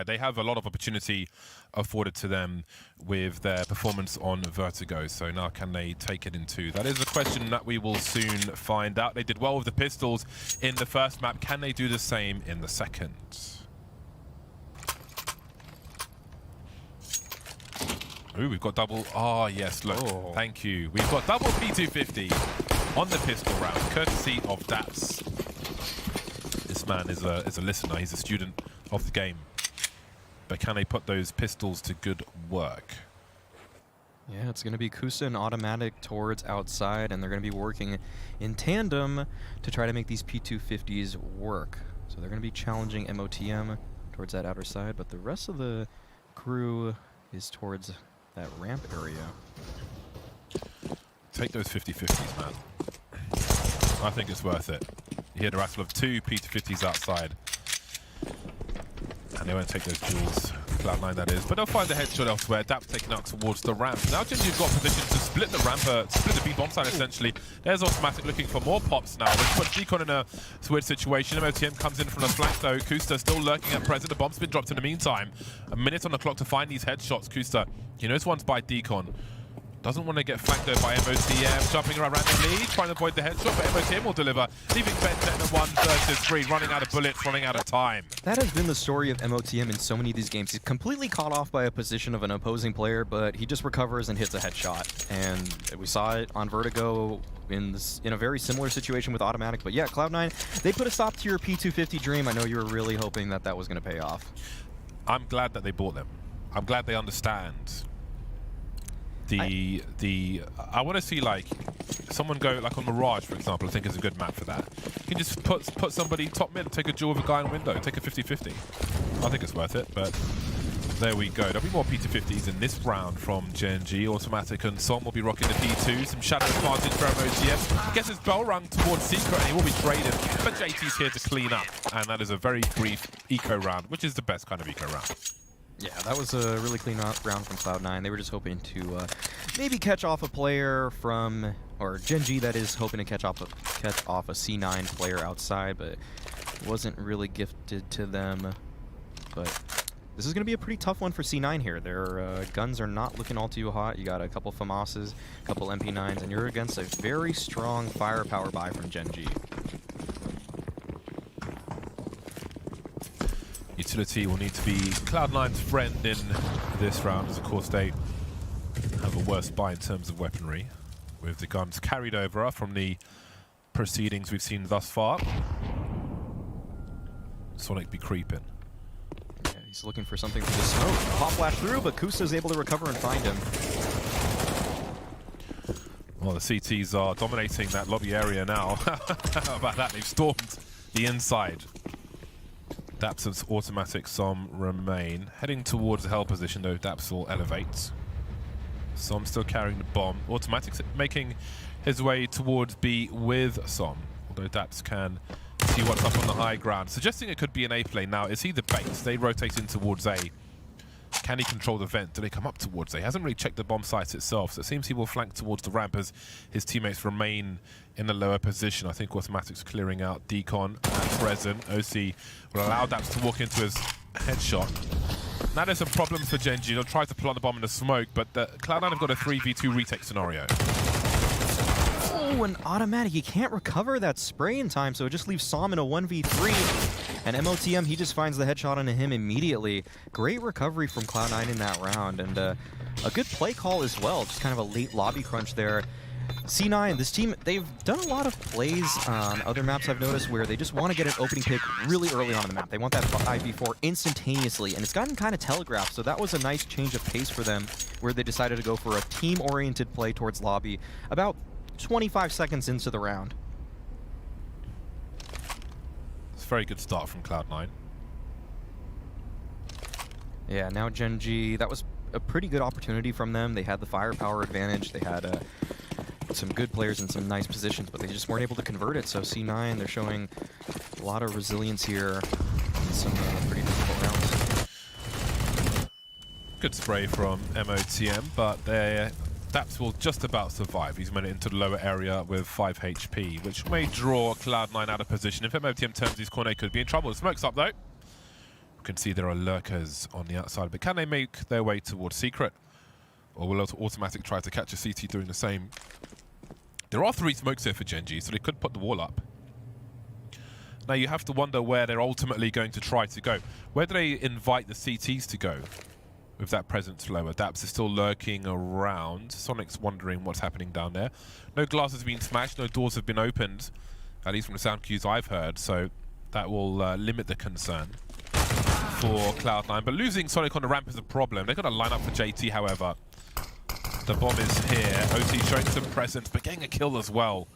They have a lot of opportunity afforded to them with their performance on Vertigo, so now can they take it in two? That is a question that we will soon find out. They did well with the pistols in the first map. Can they do the same in the second? Ooh, we've got double... Oh, yes, look. Oh. Thank you. We've got double P250 on the pistol round, courtesy of Daps. This man is a listener. He's a student of the game. But can they put those pistols to good work? Yeah, it's going to be Kusa and Automatic towards outside, and they're going to be working in tandem to try to make these P250s work. So they're going to be challenging MOTM towards that outer side, but the rest of the crew is towards that ramp area. Take those 50-50s, man. I think it's worth it. You hear the rattle of two P250s outside. And they won't take those duels, Cloud9 that is, but they'll find the headshot elsewhere. Daps taken out towards the ramp. Now Gen.G's got position to split the ramp, split the B-bomb side essentially. There's Automatic looking for more pops now, which puts Deacon in a weird situation. MOTM comes in from the flank though. Kusta still lurking at present. The bomb's been dropped in the meantime. A minute on the clock to find these headshots. Kusta, he knows one's by Deacon. Doesn't want to get flanked though by MOTM, jumping around randomly, trying to avoid the headshot, but MOTM will deliver, leaving Ben at 1 versus 3, running out of bullets, running out of time. That has been the story of MOTM in so many of these games. He's completely caught off by a position of an opposing player, but he just recovers and hits a headshot. And we saw it on Vertigo in a very similar situation with Automatic. But yeah, Cloud9, they put a stop to your P250 dream. I know you were really hoping that that was going to pay off. I'm glad that they bought them. I'm glad they understand. I want to see like someone go like on Mirage, for example. I think is a good map for that. You can just put somebody top mid, take a duel with a guy in window, take a 50-50. I think it's worth it, but there we go. There'll be more P250s in this round from Gen.G. Automatic and Som will be rocking the P2. Some shadow advantage for MOTM. Gets his bell rung towards Secret and he will be traded, but JT's here to clean up. And that is a very brief eco round, which is the best kind of eco round. Yeah, that was a really clean round from Cloud9. They were just hoping to maybe catch off a player from, or Gen.G that is, hoping to catch off a C9 player outside, but it wasn't really gifted to them. But this is going to be a pretty tough one for C9 here. Their guns are not looking all too hot. You got a couple FAMASs, a couple MP9s, and you're against a very strong firepower buy from Gen.G. Utility will need to be Cloud9's friend in this round, as of course they have a worse buy in terms of weaponry, with the guns carried over from the proceedings we've seen thus far. Sonic be creeping. Yeah, he's looking for something for the smoke. Pop flash through, but Kusa's able to recover and find him. Well, the CTs are dominating that lobby area now. How about that? They've stormed the inside. Daps and Automatic Som remain. Heading towards the hell position though, Daps will elevate. Som still carrying the bomb. Automatic's making his way towards B with Som, although Daps can see what's up on the high ground. Suggesting it could be an A play now. Is he the base? They rotate in towards A. Can he control the vent? Do they come up towards A? He hasn't really checked the bomb site itself, so it seems he will flank towards the ramp as his teammates remain in the lower position. I think Automatic's clearing out Deacon at present. OC will allow Daps to walk into his headshot. Now there's some problems for Gen.G. They'll try to plant the bomb in the smoke, but Cloud9 have got a 3v2 retake scenario. Oh, an Automatic. He can't recover that spray in time, so it just leaves Som in a 1v3. And MOTM, he just finds the headshot onto him immediately. Great recovery from Cloud9 in that round, and a good play call as well. Just kind of a late lobby crunch there. C9, this team, they've done a lot of plays on other maps I've noticed where they just want to get an opening pick really early on in the map. They want that 5v4 instantaneously, and it's gotten kind of telegraphed, so that was a nice change of pace for them, where they decided to go for a team-oriented play towards lobby about 25 seconds into the round. It's a very good start from Cloud9. Yeah, now Gen.G, that was a pretty good opportunity from them. They had the firepower advantage. They had some good players in some nice positions, but they just weren't able to convert it. So C9, they're showing a lot of resilience here in some pretty difficult rounds. Good spray from MOTM, but Daps will just about survive. He's made it into the lower area with 5 HP, which may draw Cloud9 out of position. If MOTM turns his corner, he could be in trouble. The smoke's up though. You can see there are lurkers on the outside, but can they make their way towards Secret? Or will Automatic try to catch a CT doing the same? There are 3 smokes here for Gen.G, so they could put the wall up. Now you have to wonder where they're ultimately going to try to go. Where do they invite the CTs to go with that presence lower? Daps is still lurking around. Sonic's wondering what's happening down there. No glass has been smashed, no doors have been opened, at least from the sound cues I've heard, so that will limit the concern for Cloud9. But losing Sonic on the ramp is a problem. They've got to line up for JT, however. The bomb is here. OC showing some presence, but getting a kill as well.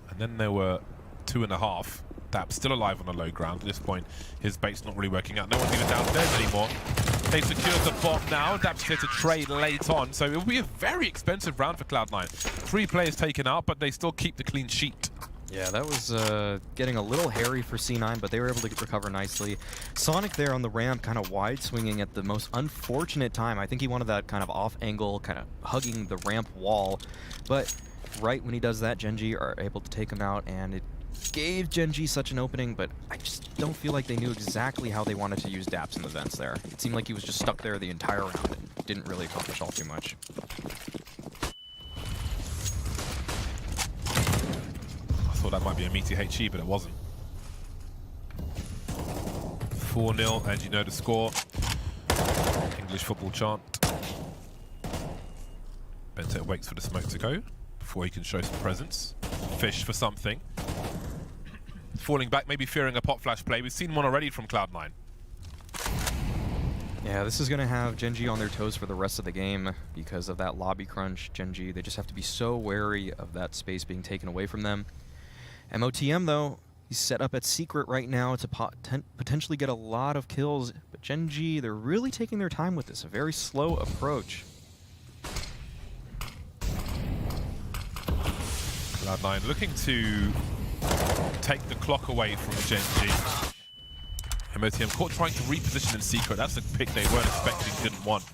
And then there were 2.5. Daps still alive on the low ground. At this point, his bait's not really working out. No one's even downstairs anymore. They've secured the bomb now. Daps here to trade late on. So it will be a very expensive round for Cloud9. 3 players taken out, but they still keep the clean sheet. Yeah, that was getting a little hairy for C9, but they were able to recover nicely. Sonic there on the ramp, kind of wide swinging at the most unfortunate time. I think he wanted that kind of off angle, kind of hugging the ramp wall. But right when he does that, Gen.G are able to take him out, and it gave Gen.G such an opening, but I just don't feel like they knew exactly how they wanted to use Daps in the vents there. It seemed like he was just stuck there the entire round and didn't really accomplish all too much. I thought that might be a meaty HE, but it wasn't. 4-0, and you know the score. English football chant. Bente waits for the smoke to go before he can show some presence. Fish for something. Falling back, maybe fearing a pop flash play. We've seen one already from Cloud9. Yeah, this is going to have Gen.G on their toes for the rest of the game because of that lobby crunch. Gen.G, they just have to be so wary of that space being taken away from them. MOTM, though, he's set up at Secret right now to potentially get a lot of kills. But Gen.G, they're really taking their time with this, a very slow approach. Cloud9 looking to take the clock away from Gen.G. MOTM caught trying to reposition in Secret. That's a pick they weren't expecting, didn't want.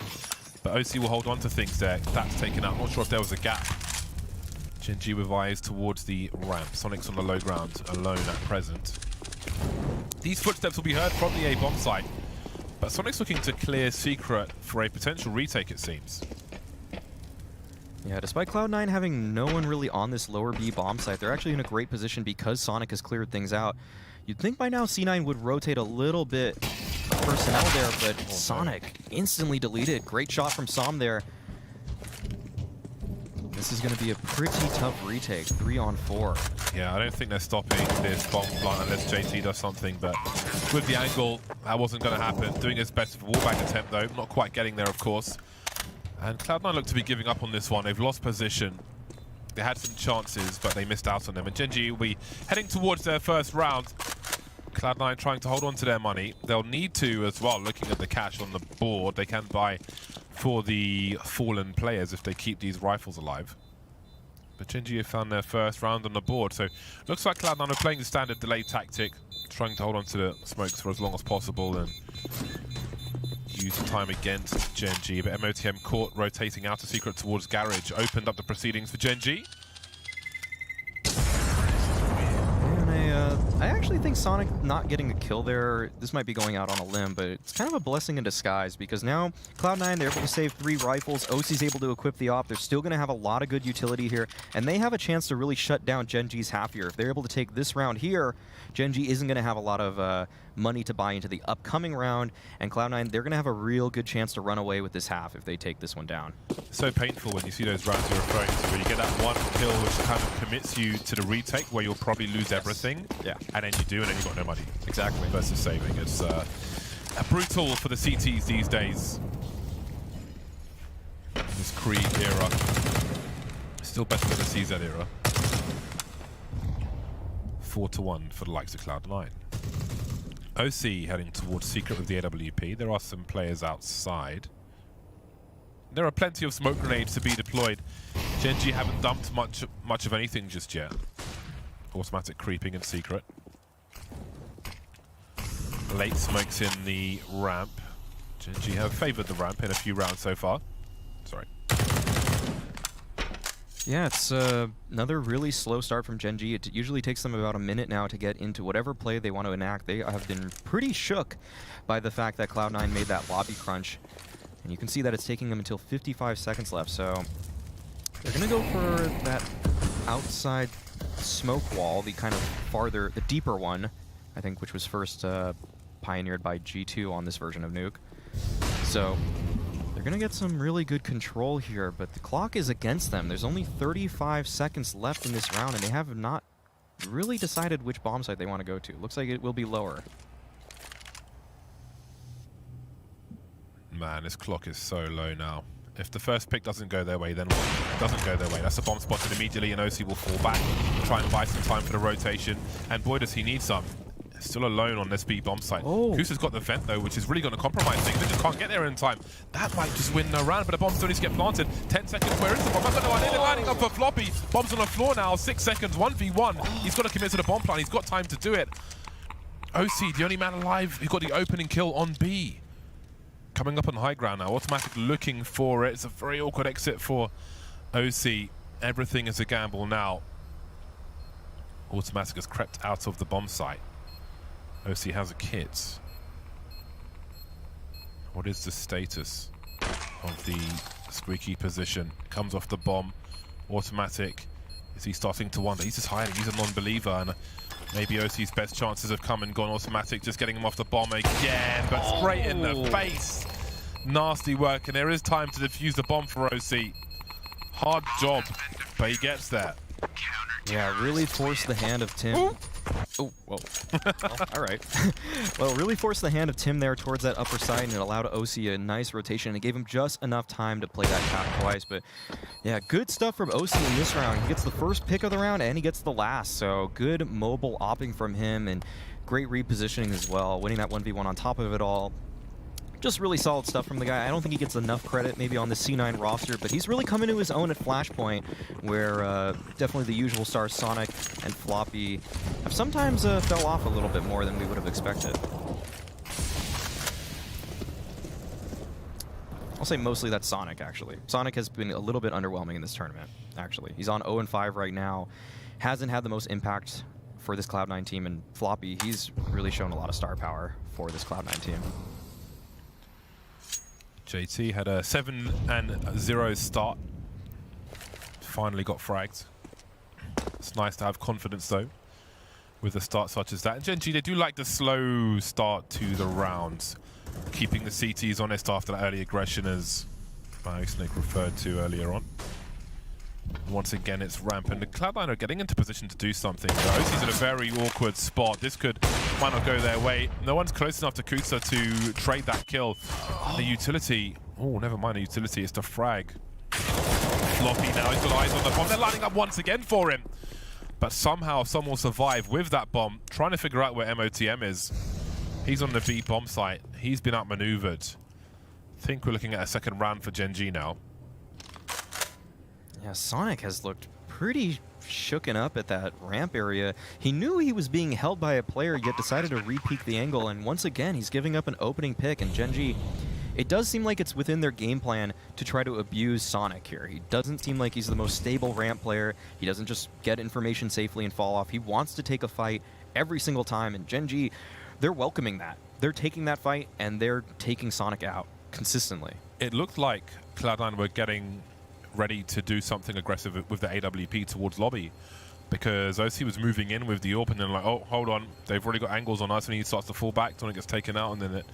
But OC will hold on to things there. That's taken out. Not sure if there was a gap. Gen.G with eyes towards the ramp. Sonic's on the low ground, alone at present. These footsteps will be heard from the A-bomb side. But Sonic's looking to clear Secret for a potential retake, it seems. Yeah, despite Cloud9 having no one really on this lower B bomb site, they're actually in a great position because Sonic has cleared things out. You'd think by now C9 would rotate a little bit of personnel there, but Sonic instantly deleted. Great shot from Som there. This is going to be a pretty tough retake, 3-on-4. Yeah, I don't think they're stopping this bomb plant unless JT does something, but with the angle, that wasn't going to happen. Doing his best with a wallbang attempt, though. Not quite getting there, of course. And Cloud9 look to be giving up on this one. They've lost position. They had some chances, but they missed out on them. And Gen.G will be heading towards their first round. Cloud9 trying to hold on to their money. They'll need to as well, looking at the cash on the board. They can buy for the fallen players if they keep these rifles alive. But Gen.G have found their first round on the board. So looks like Cloud9 are playing the standard delay tactic, trying to hold on to the smokes for as long as possible and use the time against Gen.G. But MOTM caught rotating out of Secret towards Garage. Opened up the proceedings for Gen.G. I actually think Sonic not getting a kill there, this might be going out on a limb, but it's kind of a blessing in disguise because now Cloud9, they're able to save 3 rifles. OC's able to equip the op. They're still going to have a lot of good utility here, and they have a chance to really shut down Gen.G's half here. If they're able to take this round here, Gen.G isn't going to have a lot of money to buy into the upcoming round, and Cloud9, they're going to have a real good chance to run away with this half if they take this one down. So painful when you see those rounds you're referring to, where you get that one kill which kind of commits you to the retake where you'll probably lose everything. Yeah. And then you do, and then you've got no money. Exactly. Versus saving. It's brutal for the CTs these days. This Creed era. Still better than the CZ era. 4-1 for the likes of Cloud9. OC heading towards Secret with the AWP. There are some players outside. There are plenty of smoke grenades to be deployed. Gen.G haven't dumped much of anything just yet. Automatic creeping in Secret. Late smokes in the ramp. Gen.G have favoured the ramp in a few rounds so far. Sorry. Yeah, it's another really slow start from Gen.G. It usually takes them about a minute now to get into whatever play they want to enact. They have been pretty shook by the fact that Cloud9 made that lobby crunch. And you can see that it's taking them until 55 seconds left, so they're going to go for that outside smoke wall, the kind of farther, the deeper one, I think, which was first pioneered by G2 on this version of Nuke. So they're going to get some really good control here, but the clock is against them. There's only 35 seconds left in this round, and they have not really decided which bomb site they want to go to. Looks like it will be lower. Man, this clock is so low now. If the first pick doesn't go their way, then what? It doesn't go their way. That's a bomb spotted immediately, and OC will fall back, try and buy some time for the rotation. And boy, does he need some. Still alone on this B bomb site. Kusa's got the vent though, which is really going to compromise things. They just can't get there in time. That might just win the round, but the bomb still needs to get planted. 10 seconds, where is the bomb? I don't know why they're lining up for Floppy. Bomb's on the floor now, 6 seconds, 1v1. He's got to commit to the bomb plan. He's got time to do it. OC, the only man alive who got the opening kill on B. Coming up on high ground now, Automatic looking for it. It's a very awkward exit for OC. Everything is a gamble now. Automatic has crept out of the bomb site. OC has a kit. What is the status of the squeaky position? Comes off the bomb. Automatic. Is he starting to wonder? He's just hiding. He's a non-believer. And maybe OC's best chances have come and gone. Automatic just getting him off the bomb again, but straight in the face. Nasty work, and there is time to defuse the bomb for OC. Hard job, but he gets there. Yeah, really forced the hand of Tim. Ooh. Oh, whoa. Well, all right. Well, really forced the hand of Tim there towards that upper side, and it allowed OC a nice rotation. It gave him just enough time to play that tap twice. But yeah, good stuff from OC in this round. He gets the first pick of the round, and he gets the last. So good mobile opping from him, and great repositioning as well. Winning that 1v1 on top of it all. Just really solid stuff from the guy. I don't think he gets enough credit maybe on the C9 roster, but he's really coming to his own at Flashpoint, where definitely the usual stars Sonic and Floppy have sometimes fell off a little bit more than we would have expected. I'll say mostly that's Sonic, actually. Sonic has been a little bit underwhelming in this tournament, actually. He's on 0-5 right now. Hasn't had the most impact for this Cloud9 team, and Floppy, he's really shown a lot of star power for this Cloud9 team. JT had a 7-0 start. Finally got fragged. It's nice to have confidence though with a start such as that. And Gen.G, they do like the slow start to the rounds, keeping the CTs honest after that early aggression, as Snake referred to earlier on. Once again, it's ramp, and the Cloud9 are getting into position to do something. OC's in a very awkward spot. This might not go their way. No one's close enough to Kusa to trade that kill. The utility, oh, never mind the utility, it's the frag. Floppy now, he's got eyes on the bomb. They're lining up once again for him. But somehow, some will survive with that bomb, trying to figure out where MOTM is. He's on the B bomb site. He's been outmaneuvered. I think we're looking at a second round for Gen.G now. Yeah, Sonic has looked pretty shooken up at that ramp area. He knew he was being held by a player, yet decided to re-peek the angle, and once again, he's giving up an opening pick, and Gen.G, it does seem like it's within their game plan to try to abuse Sonic here. He doesn't seem like he's the most stable ramp player. He doesn't just get information safely and fall off. He wants to take a fight every single time, and Gen.G, they're welcoming that. They're taking that fight, and they're taking Sonic out consistently. It looked like Cloud9 were getting ready to do something aggressive with the AWP towards lobby, because OC was moving in with the AWP, and then like, oh, hold on, they've already got angles on us, and he starts to fall back, Sonic gets taken out, and then it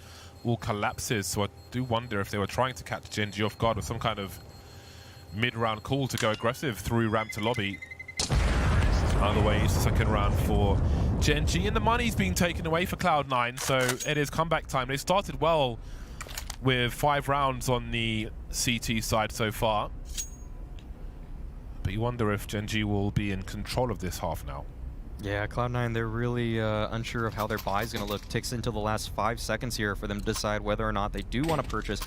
all collapses. So I do wonder if they were trying to catch Gen.G off guard with some kind of mid-round call to go aggressive through ramp to lobby. Either way, it's the second round for Gen.G, and the money's being taken away for Cloud9, so it is comeback time. They started well with 5 rounds on the CT side so far. But you wonder if Gen.G will be in control of this half now. Yeah, Cloud9, they're really unsure of how their buy is going to look. It takes until the last 5 seconds here for them to decide whether or not they do want to purchase.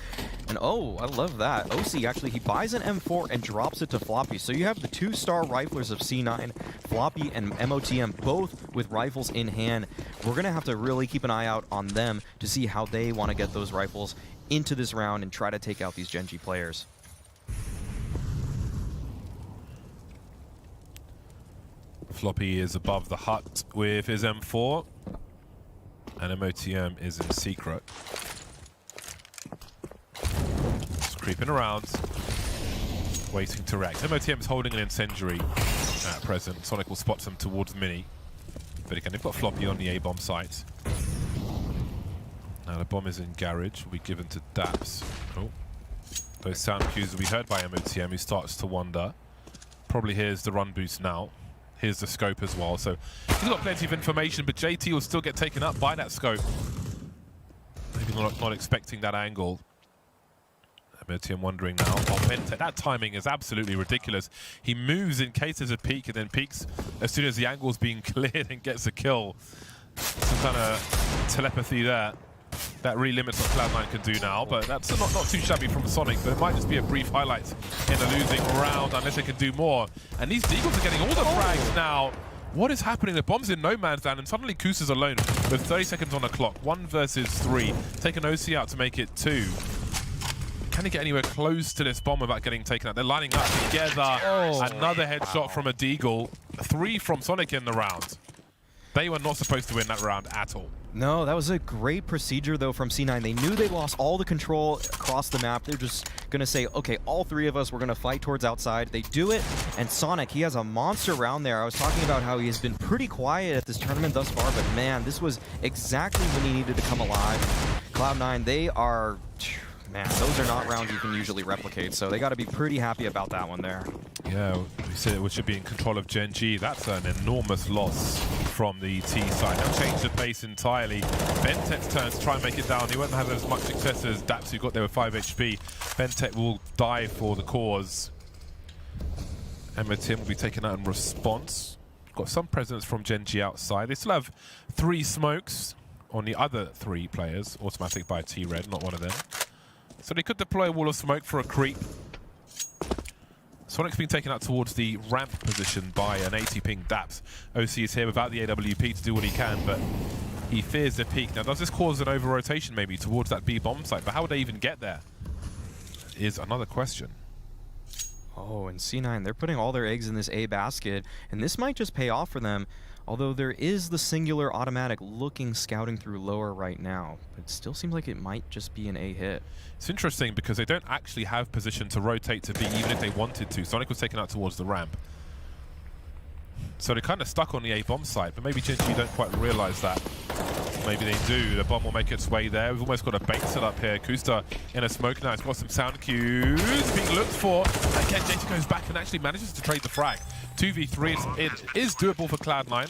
And oh, I love that. OC, actually, he buys an M4 and drops it to Floppy. So you have the 2-star riflers of C9, Floppy and MOTM, both with rifles in hand. We're going to have to really keep an eye out on them to see how they want to get those rifles into this round and try to take out these Gen.G players. Floppy is above the hut with his M4. And MOTM is in secret. Just creeping around. Waiting to react. MOTM is holding an incendiary at present. Sonic will spot them towards Mini. But again, they've got Floppy on the A-bomb site. Now the bomb is in garage. Will be given to Daps. Oh. Those sound cues will be heard by MOTM, who starts to wonder. Probably hears the run boost now. Here's the scope as well. So he's got plenty of information, but JT will still get taken up by that scope. Maybe not expecting that angle. MOTM wondering now. Oh, Bentech, that timing is absolutely ridiculous. He moves in case there's a peek and then peeks as soon as the angle's being cleared and gets a kill. Some kind of telepathy there. That really limits what Cloud9 can do now, but that's not too shabby from Sonic, but it might just be a brief highlight in a losing round unless they can do more. And these Deagles are getting all the frags now. What is happening? The bomb's in no man's land, and suddenly Kusa's alone with 30 seconds on the clock. 1 versus 3. Take an OC out to make it 2. Can he get anywhere close to this bomb without getting taken out? They're lining up together. Another headshot from a Deagle. 3 from Sonic in the round. They were not supposed to win that round at all. No, that was a great procedure, though, from C9. They knew they lost all the control across the map. They're just going to say, okay, all 3 of us, we're going to fight towards outside. They do it, and Sonic, he has a monster round there. I was talking about how he has been pretty quiet at this tournament thus far, but man, this was exactly when he needed to come alive. Cloud9, they are... Man, those are not rounds you can usually replicate, so they got to be pretty happy about that one there. Yeah, we said it should be in control of Gen.G. That's an enormous loss from the T side. They'll change the pace entirely. Bentech's turn to try and make it down. He won't have as much success as Daps, who got there with 5 HP. Bentech will die for the cause. MOTM will be taken out in response. Got some presence from Gen.G outside. They still have 3 smokes on the other 3 players. Automatic by T-Red, not one of them. So they could deploy a wall of smoke for a creep. Sonic's been taken out towards the ramp position by an 80 ping Daps. OC is here without the AWP to do what he can, but he fears the peak. Now, does this cause an over-rotation maybe towards that B bomb site? But how would they even get there? Is another question. Oh, and C9, they're putting all their eggs in this A basket, and this might just pay off for them. Although there is the singular automatic looking scouting through lower right now. But it still seems like it might just be an A hit. It's interesting because they don't actually have position to rotate to B even if they wanted to. Sonic was taken out towards the ramp. So they're kind of stuck on the A bomb site, but maybe Gen.G don't quite realize that. Maybe they do. The bomb will make its way there. We've almost got a bait set up here. Kusta in a smoke now. He's got some sound cues being looked for. And again, JT goes back and actually manages to trade the frag. 2v3, it is doable for Cloud9.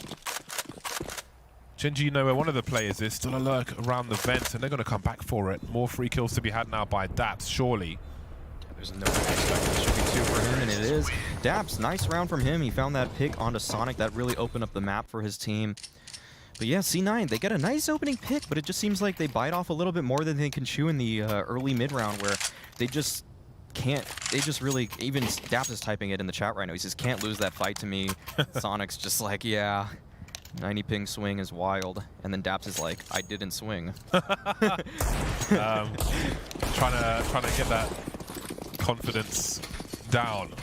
Gen.G know where one of the players is, still a lurk around the vent, and they're going to come back for it. More free kills to be had now by Daps, surely. There's no expectation. This should be 2 for him, and it is. Daps, nice round from him. He found that pick onto Sonic. That really opened up the map for his team. But yeah, C9, they get a nice opening pick, but it just seems like they bite off a little bit more than they can chew in the early mid-round, where they just can't, they just really, even Daps is typing it in the chat right now. He says, can't lose that fight to me. Sonic's just like, yeah, 90 ping swing is wild. And then Daps is like, I didn't swing. Trying to get that confidence down.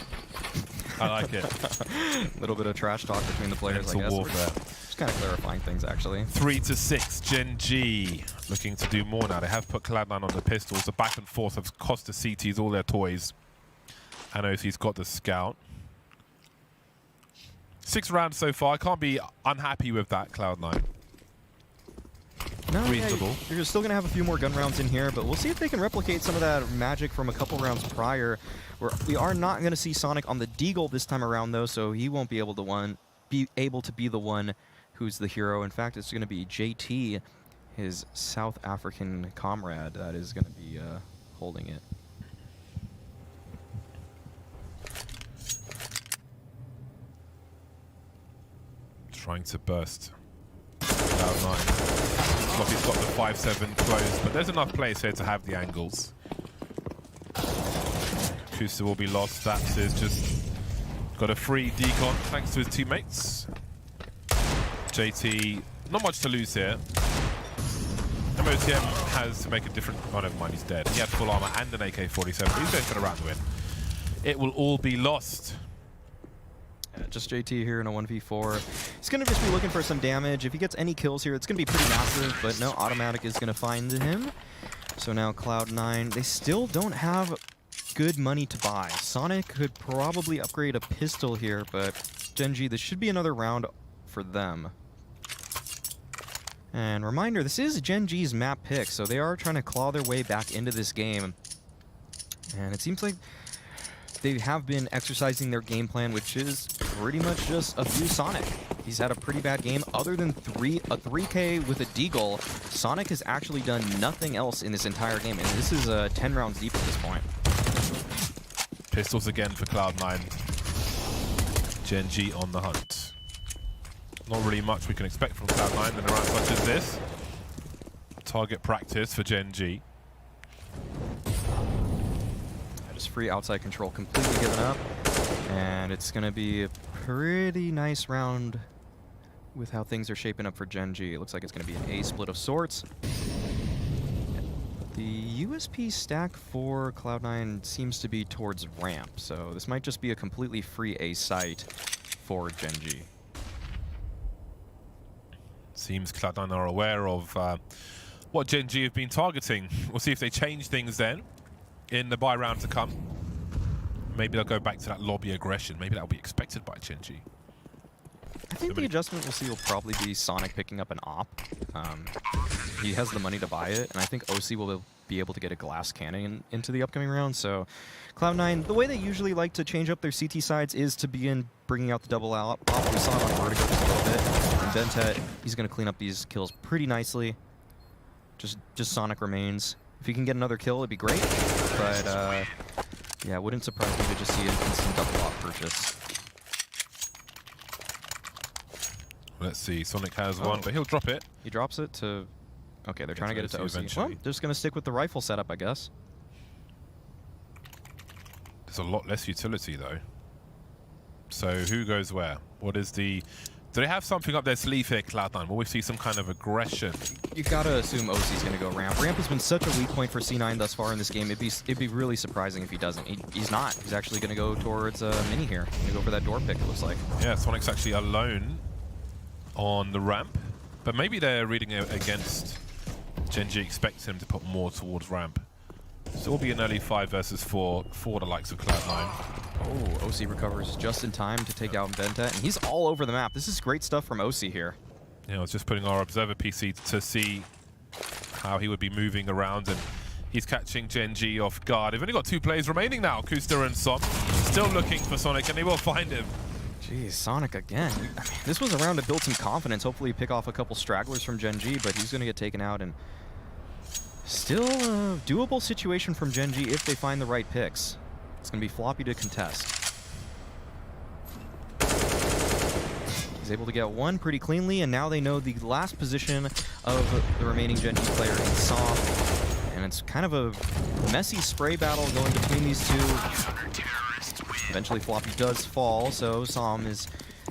I like it. A little bit of trash talk between the players, I guess. Warfare. Just kind of clarifying things, actually. 3-6, Gen.G looking to do more now. They have put Cloud9 on the pistols. The back and forth have cost the CTs all their toys. And OC's got the scout. 6 rounds so far. I can't be unhappy with that, Cloud9. No, reasonable. Yeah, you're still going to have a few more gun rounds in here, but we'll see if they can replicate some of that magic from a couple rounds prior. We are not going to see Sonic on the Deagle this time around, though, so he won't be able to be the one who's the hero. In fact, it's going to be JT, his South African comrade, that is going to be holding it. Trying to burst Cloud9. Floppy's got the 5-7 closed, but there's enough players here to have the angles. Kusa will be lost. Daps is just got a free decon thanks to his teammates. JT, not much to lose here. MOTM has to make a different... Oh, never mind, he's dead. He had full armor and an AK-47. He's going for the round win. It will all be lost. just JT here in a 1v4. He's going to just be looking for some damage. If he gets any kills here, it's going to be pretty massive, but no, Automatic is going to find him. So now Cloud9, they still don't have good money to buy. Sonic could probably upgrade a pistol here, but Gen.G, this should be another round for them. And reminder, this is Gen.G's map pick, so they are trying to claw their way back into this game. And it seems like they have been exercising their game plan, which is pretty much just abuse Sonic. He's had a pretty bad game. Other than a 3K with a deagle, Sonic has actually done nothing else in this entire game, and this is 10 rounds deep at this point. Pistols again for Cloud9. Gen.G on the hunt. Not really much we can expect from Cloud9 in a round such as this. Target practice for Gen.G. Just free outside control completely given up. And it's going to be a pretty nice round with how things are shaping up for Gen.G. It looks like it's going to be an A split of sorts. The USP stack for Cloud9 seems to be towards ramp, so this might just be a completely free A site for Gen.G. Seems Cloud9 are aware of what Gen.G have been targeting. We'll see if they change things then in the buy round to come. Maybe they'll go back to that lobby aggression. Maybe that'll be expected by Gen.G. I think the adjustment we'll see will probably be Sonic picking up an op. He has the money to buy it, and I think OC will be able to get a glass cannon into the upcoming round. So Cloud9, the way they usually like to change up their CT sides is to begin bringing out the double op. We saw it on Vertigo just a little bit. And Bentet, he's going to clean up these kills pretty nicely. Just Sonic remains. If he can get another kill, it'd be great. But yeah, it wouldn't surprise me to just see an instant double op purchase. Let's see, Sonic has one, but he'll drop it. He drops it to... Okay, they're trying to get it to OC. Eventually. Well, they're just going to stick with the rifle setup, I guess. There's a lot less utility, though. So who goes where? What is the... Do they have something up their sleeve here, Cloud9? Will we see some kind of aggression? You gotta assume OC's gonna go ramp. Ramp has been such a weak point for C9 thus far in this game. It'd be really surprising if he doesn't. He's not. He's actually gonna go towards Mini here. Gonna go for that door pick, it looks like. Yeah, Sonic's actually alone on the ramp. But maybe they're reading it against Gen.G expects him to put more towards ramp. So it'll be an early 5 versus 4 for the likes of Cloud9. Oh, OC recovers just in time to take out Bentet, and he's all over the map. This is great stuff from OC here. Yeah, I was just putting our observer PC to see how he would be moving around, and he's catching Gen.G off guard. They've only got 2 players remaining now, Kusta and Som. Still looking for Sonic, and they will find him. Jeez, Sonic again. I mean, this was a round to build some confidence, hopefully pick off a couple stragglers from Gen.G, but he's going to get taken out, and still a doable situation from Gen.G if they find the right picks. It's going to be floppy to contest. He's able to get one pretty cleanly, and now they know the last position of the remaining Gen.G player in Som. And it's kind of a messy spray battle going between these two. Eventually Floppy does fall, so Som is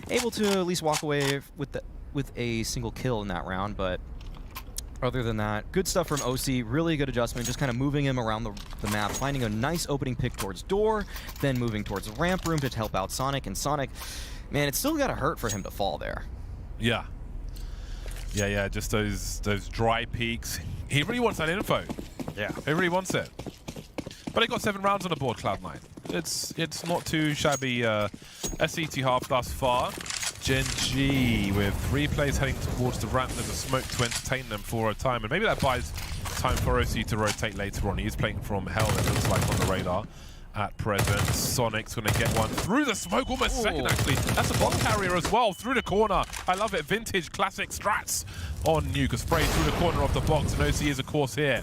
able to at least walk away with a single kill in that round, but other than that, good stuff from OC, really good adjustment, just kind of moving him around the map, finding a nice opening pick towards door, then moving towards the ramp room to help out Sonic, and Sonic, man, it's still gotta hurt for him to fall there. Yeah. Yeah, just those dry peaks. He really wants that info. Yeah. He really wants it. But they got 7 rounds on the board, Cloud9. It's not too shabby SCT half thus far. Gen.G with 3 players heading towards the ramp. There's a smoke to entertain them for a time, and maybe that buys time for OC to rotate later on. He is playing from hell, it looks like, on the radar at present. Sonic's going to get one through the smoke, almost second actually. That's a bomb carrier as well, through the corner. I love it, vintage classic strats on Nuke. A spray through the corner of the box, and OC is of course here.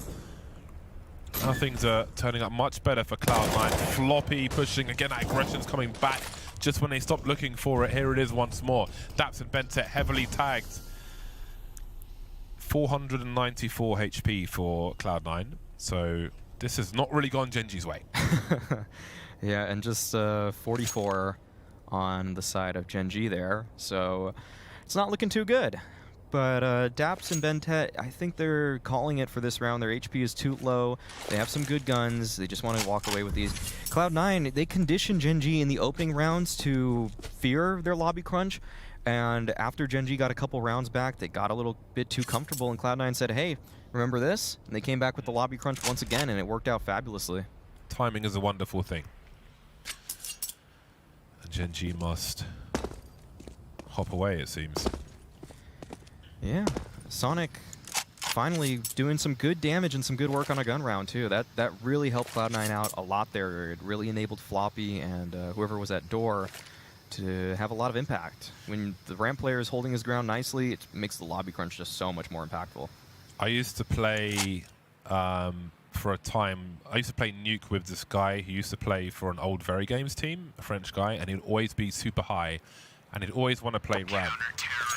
Now things are turning up much better for Cloud9. Floppy pushing, again that aggression's coming back just when they stopped looking for it. Here it is once more. Daps and Bentet heavily tagged. 494 HP for Cloud9. So this has not really gone Gen.G's way. Yeah, and just 44 on the side of Gen.G there. So it's not looking too good. But Daps and Bentet, I think they're calling it for this round. Their HP is too low. They have some good guns. They just want to walk away with these. Cloud9, they conditioned Gen.G in the opening rounds to fear their lobby crunch. And after Gen.G got a couple rounds back, they got a little bit too comfortable. And Cloud9 said, hey, remember this? And they came back with the lobby crunch once again, and it worked out fabulously. Timing is a wonderful thing. And Gen.G must hop away, it seems. Yeah, Sonic finally doing some good damage and some good work on a gun round too. That really helped Cloud9 out a lot there. It really enabled Floppy and whoever was at door to have a lot of impact. When the ramp player is holding his ground nicely, it makes the lobby crunch just so much more impactful. I used to play for a time. I used to play Nuke with this guy who used to play for an old Very Games team, a French guy, and he'd always be super high. And he'd always want to play ramp,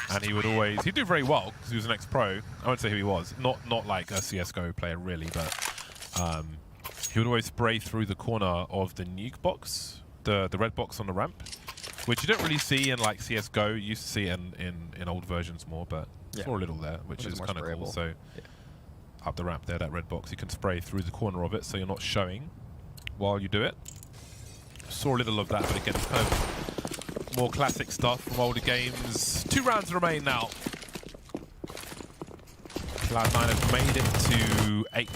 and he'd do very well because he was an ex-pro. I won't say who he was, not like a CS:GO player really, but he would always spray through the corner of the Nuke box, the red box on the ramp, which you don't really see in like CS:GO. You used to see it in old versions more, but yeah. for a little there, which is kind of cool. So yeah. Up the ramp there, that red box, you can spray through the corner of it, so you're not showing while you do it. Saw a little of that, but again, it's kind of more classic stuff from older games. 2 rounds remain now. Cloud9 have made it to 8.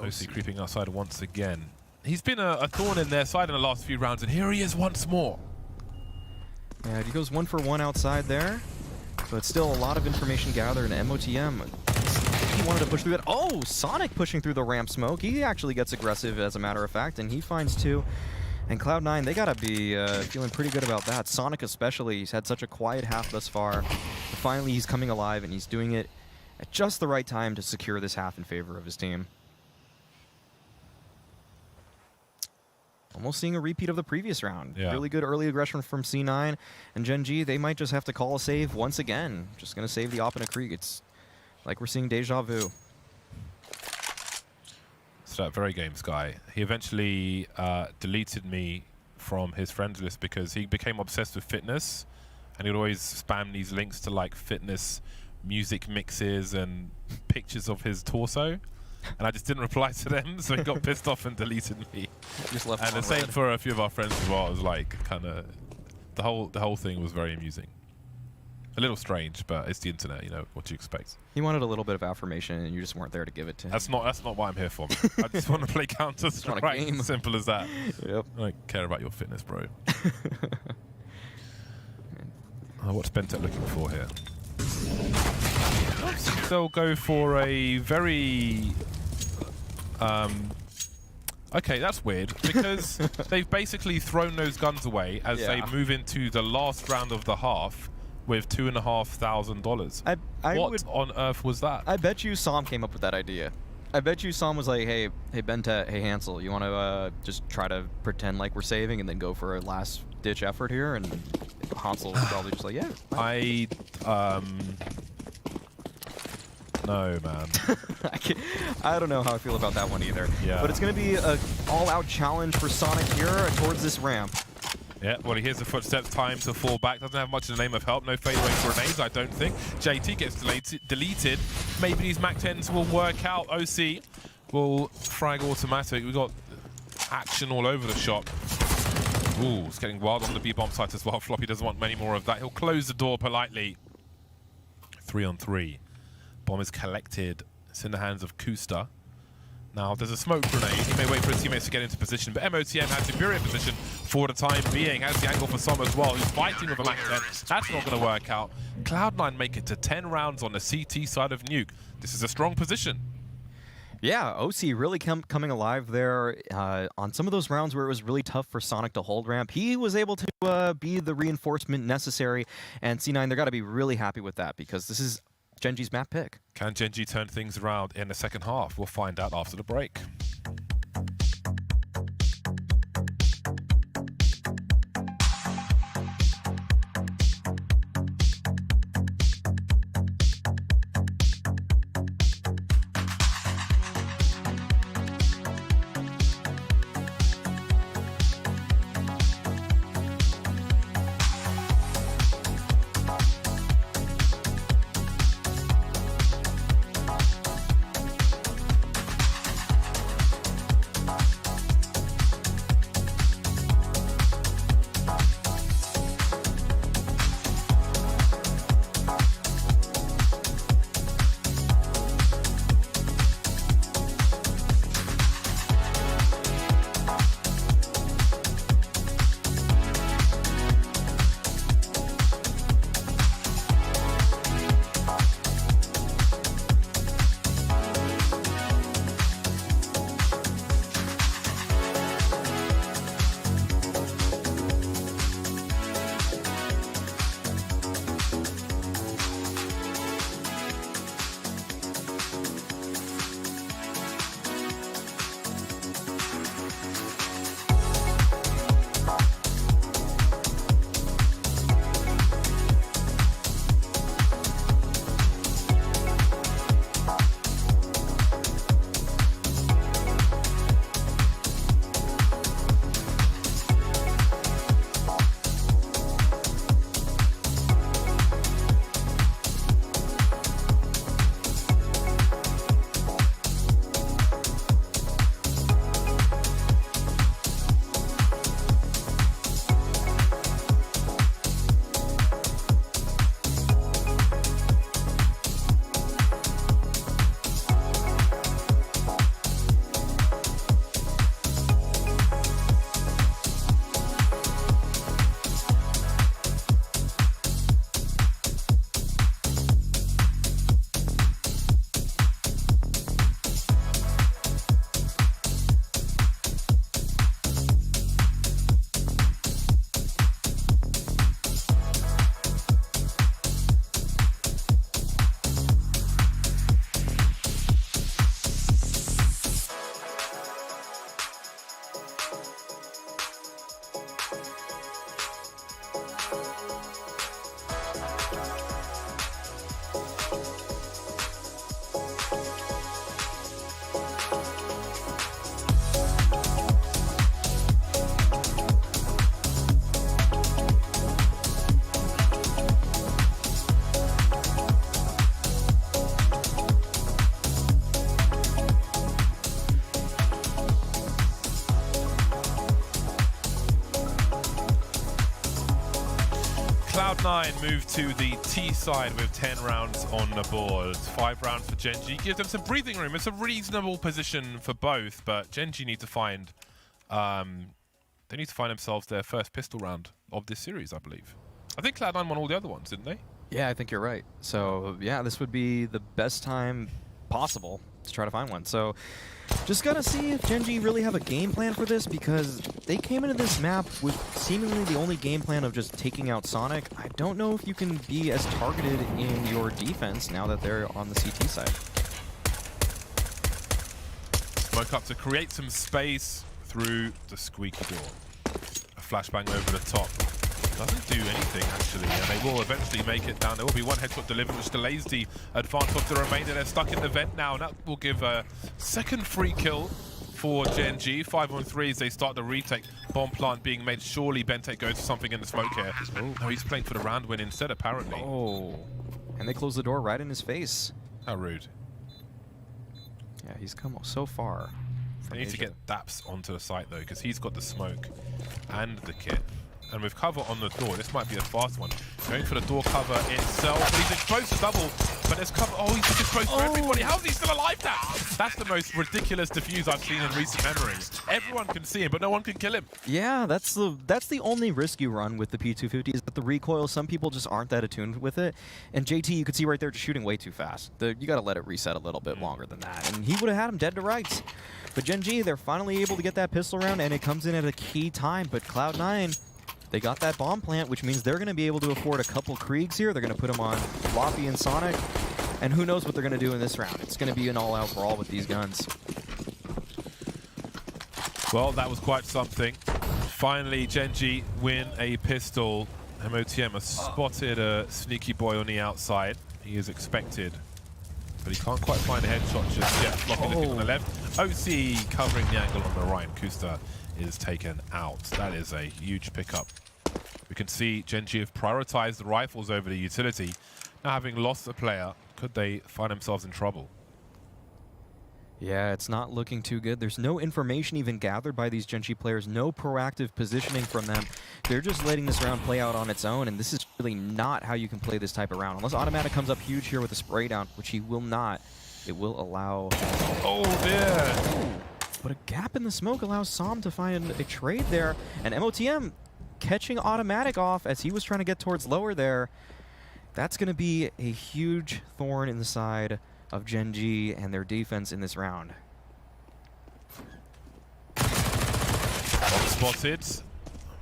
OC creeping outside once again. He's been a thorn in their side in the last few rounds, and here he is once more. Yeah, he goes 1 for 1 outside there, but still a lot of information gathered in MOTM. He wanted to push through that. Oh, Sonic pushing through the ramp smoke. He actually gets aggressive, as a matter of fact, and he finds 2. And Cloud9, they gotta be feeling pretty good about that. Sonic especially, he's had such a quiet half thus far. But finally, he's coming alive, and he's doing it at just the right time to secure this half in favor of his team. Almost seeing a repeat of the previous round. Yeah. Really good early aggression from C9. And Gen.G, they might just have to call a save once again. Just gonna save the op in a creek. It's like we're seeing deja vu. So that Very Games guy, he eventually deleted me from his friends list because he became obsessed with fitness, and he'd always spam these links to like fitness music mixes and pictures of his torso, and I just didn't reply to them, so he got pissed off and deleted me. Just left And the same for a few of our friends as well. It was like kind of the whole thing was very amusing. A little strange, but it's the internet, you know, what do you expect? He wanted a little bit of affirmation, and you just weren't there to give it to him. That's not what I'm here for. I just want to play Counter-Strike. Simple as that. Yep. I don't care about your fitness, bro. What's Bentet looking for here? They'll go for a very... okay, that's weird, because they've basically thrown those guns away as they move into the last round of the half with $2,500. What on earth was that? I bet you Sam came up with that idea. I bet you Sam was like, hey Bentet, hey Hansel, you want to just try to pretend like we're saving and then go for a last-ditch effort here? And Hansel was probably just like, yeah. No, man. I don't know how I feel about that one either. Yeah. But it's going to be an all-out challenge for Sonic here towards this ramp. Yeah, well, he hears the footsteps, time to fall back. Doesn't have much in the name of help. No fadeaway grenades, I don't think. JT gets deleted. Maybe these MAC-10s will work out. OC will frag automatic. We've got action all over the shop. Ooh, it's getting wild on the B-bomb site as well. Floppy doesn't want many more of that. He'll close the door politely. 3 on 3. Bomb is collected. It's in the hands of Kusta. Now, there's a smoke grenade. He may wait for his teammates to get into position, but MOTM has superior position for the time being. Has the angle for Som as well, who's fighting with a MAC-10. That's not going to work out. Cloud9 make it to 10 rounds on the CT side of Nuke. This is a strong position. Yeah, OC really coming alive there on some of those rounds where it was really tough for Sonic to hold ramp. He was able to be the reinforcement necessary, and C9, they're got to be really happy with that because this is Gen.G's map pick. Can Gen.G turn things around in the second half? We'll find out after the break. Cloud9 move to the T side with 10 rounds on the board. 5 rounds for Gen.G. Gives them some breathing room. It's a reasonable position for both, but Gen.G need to find they need to find themselves their first pistol round of this series, I believe. I think Cloud9 won all the other ones, didn't they? Yeah, I think you're right. So yeah, this would be the best time possible to try to find one. So just gotta see if Gen.G really have a game plan for this, because they came into this map with seemingly the only game plan of just taking out Sonic. I don't know if you can be as targeted in your defense now that they're on the CT side. Smoke up to create some space through the squeaky door. A flashbang over the top. Doesn't do anything, actually, and they will eventually make it down. There will be one headshot delivered, which delays the advance of the remainder. They're stuck in the vent now, and that will give a second free kill for Gen.G. 5 on 3 as they start the retake. Bomb plant being made. Surely Bentake goes for something in the smoke here. Oh, no, he's playing for the round win instead, apparently. Oh, and they close the door right in his face. How rude. Yeah, he's come so far. They need to get Daps onto the site, though, because he's got the smoke and the kit. And with cover on the door, this might be a fast one. Going for the door cover itself, but he's exposed to double. But there's cover. Oh, he's exposed to everybody. How is he still alive now? That's the most ridiculous defuse I've seen in recent memory. Everyone can see him, but no one can kill him. Yeah, that's the only risk you run with the P250 is that the recoil. Some people just aren't that attuned with it. And JT, you could see right there, just shooting way too fast. You got to let it reset a little bit longer than that, and he would have had him dead to rights. But Gen.G, they're finally able to get that pistol round, and it comes in at a key time. But Cloud9, they got that bomb plant, which means they're going to be able to afford a couple Kriegs here. They're going to put them on Floppy and Sonic. And who knows what they're going to do in this round. It's going to be an all-out brawl with these guns. Well, that was quite something. Finally, Gen.G win a pistol. MOTM has spotted a sneaky boy on the outside. He is expected, but he can't quite find a headshot just yet. Floppy looking on the left. OC covering the angle on the right. Kusta is taken out. That is a huge pickup. We can see Gen.G have prioritized the rifles over the utility. Now, having lost a player, could they find themselves in trouble? Yeah, it's not looking too good. There's no information even gathered by these Gen.G players, no proactive positioning from them. They're just letting this round play out on its own, and this is really not how you can play this type of round. Unless Automatic comes up huge here with a spray down, which he will not. It will allow... Oh, dear! But a gap in the smoke allows Som to find a trade there, and MOTM catching Automatic off as he was trying to get towards lower there. That's going to be a huge thorn in the side of Gen.G and their defense in this round. Spotted,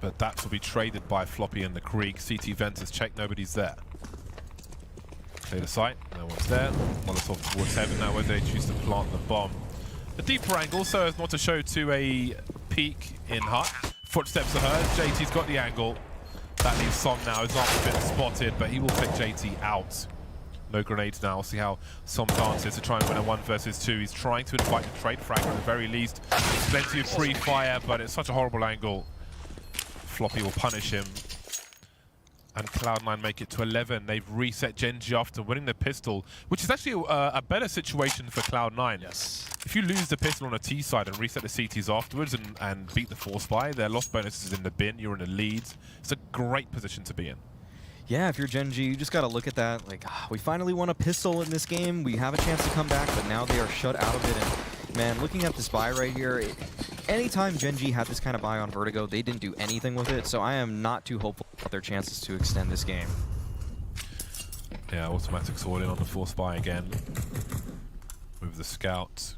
but that will be traded by Floppy and the Krieg. CT Ventus check, nobody's there. Clear the site, no one's there. Molotov towards heaven now where they choose to plant the bomb. A deeper angle so as not to show to a peek in hut. Footsteps are heard, JT's got the angle. That leaves Som now, his arm's been spotted, but he will take JT out. No grenades now. We'll see how Som dances to try and win a 1 versus 2. He's trying to invite the trade frag at the very least. Plenty of free fire, but it's such a horrible angle. Floppy will punish him. And Cloud9 make it to 11. They've reset Gen.G after winning the pistol, which is actually a better situation for Cloud9. Yes. If you lose the pistol on a T side and reset the CTs afterwards and beat the force buy, their lost bonus is in the bin, you're in the lead. It's a great position to be in. Yeah, if you're Gen.G, you just got to look at that. Like, we finally won a pistol in this game. We have a chance to come back, but now they are shut out of it. And man, looking at this buy right here, anytime Gen.G had this kind of buy on Vertigo, they didn't do anything with it. So I am not too hopeful about their chances to extend this game. Yeah, automatic sword in on the force buy again with the scout.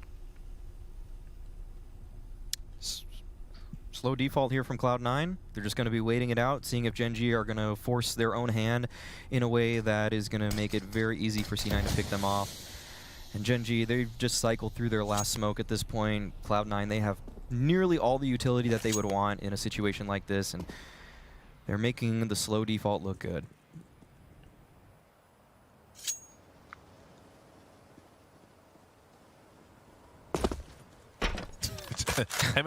Slow default here from Cloud9. They're just going to be waiting it out, seeing if Gen.G are going to force their own hand in a way that is going to make it very easy for C9 to pick them off. And Gen.G, they've just cycled through their last smoke at this point. Cloud9, they have nearly all the utility that they would want in a situation like this, and they're making the slow default look good.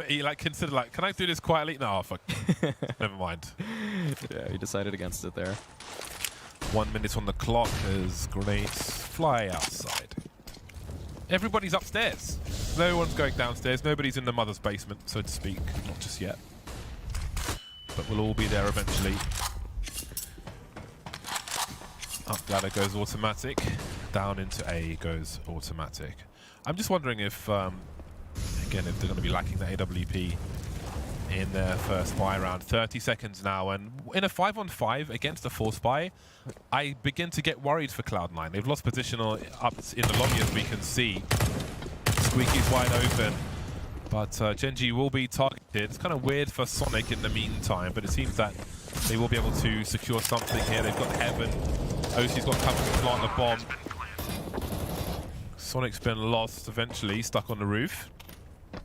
He considered can I do this quietly? No, fuck. Never mind. Yeah, he decided against it there. 1 minute on the clock as grenades fly outside. Everybody's upstairs. No one's going downstairs. Nobody's in the mother's basement, so to speak. Not just yet. But we'll all be there eventually. Up ladder goes automatic. Down into A goes automatic. I'm just wondering if, again, if they're going to be lacking the AWP in their first buy round. 30 seconds now, and in a 5-on-5 against a 4-spy, I begin to get worried for Cloud9. They've lost position up in the lobby, as we can see. Squeaky's wide open, but Gen.G will be targeted. It's kind of weird for Sonic in the meantime, but it seems that they will be able to secure something here. They've got Heaven. OC's got cover to plant the bomb. Sonic's been lost eventually, stuck on the roof. I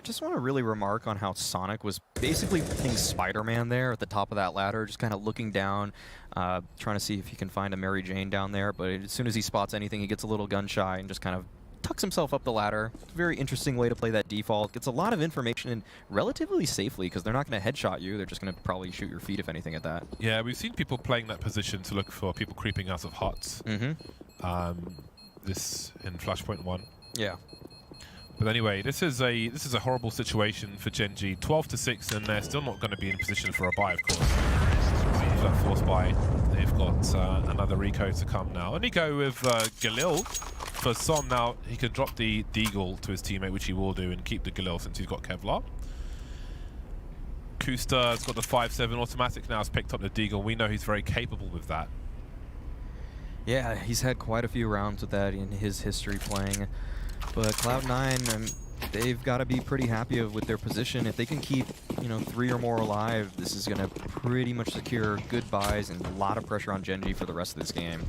just want to really remark on how Sonic was basically playing Spider-Man there at the top of that ladder, just kind of looking down, trying to see if he can find a Mary Jane down there. But as soon as he spots anything, he gets a little gun shy and just kind of tucks himself up the ladder. Very interesting way to play that default. Gets a lot of information in relatively safely because they're not going to headshot you. They're just going to probably shoot your feet if anything at that. Yeah, we've seen people playing that position to look for people creeping out of huts. This in Flashpoint 1. Yeah. But anyway, this is a horrible situation for Gen.G. 12-6, and they're still not going to be in position for a buy, of course. That forced buy. They've got another Rico to come now. And Nico with Galil for Som now. He can drop the Deagle to his teammate, which he will do, and keep the Galil since he's got Kevlar. Kusta's got the 5-7 automatic now. Has picked up the Deagle. We know he's very capable with that. Yeah, he's had quite a few rounds with that in his history playing. But Cloud9, they've got to be pretty happy with their position. If they can keep, 3 or more alive, this is going to pretty much secure good buys and a lot of pressure on Gen.G for the rest of this game.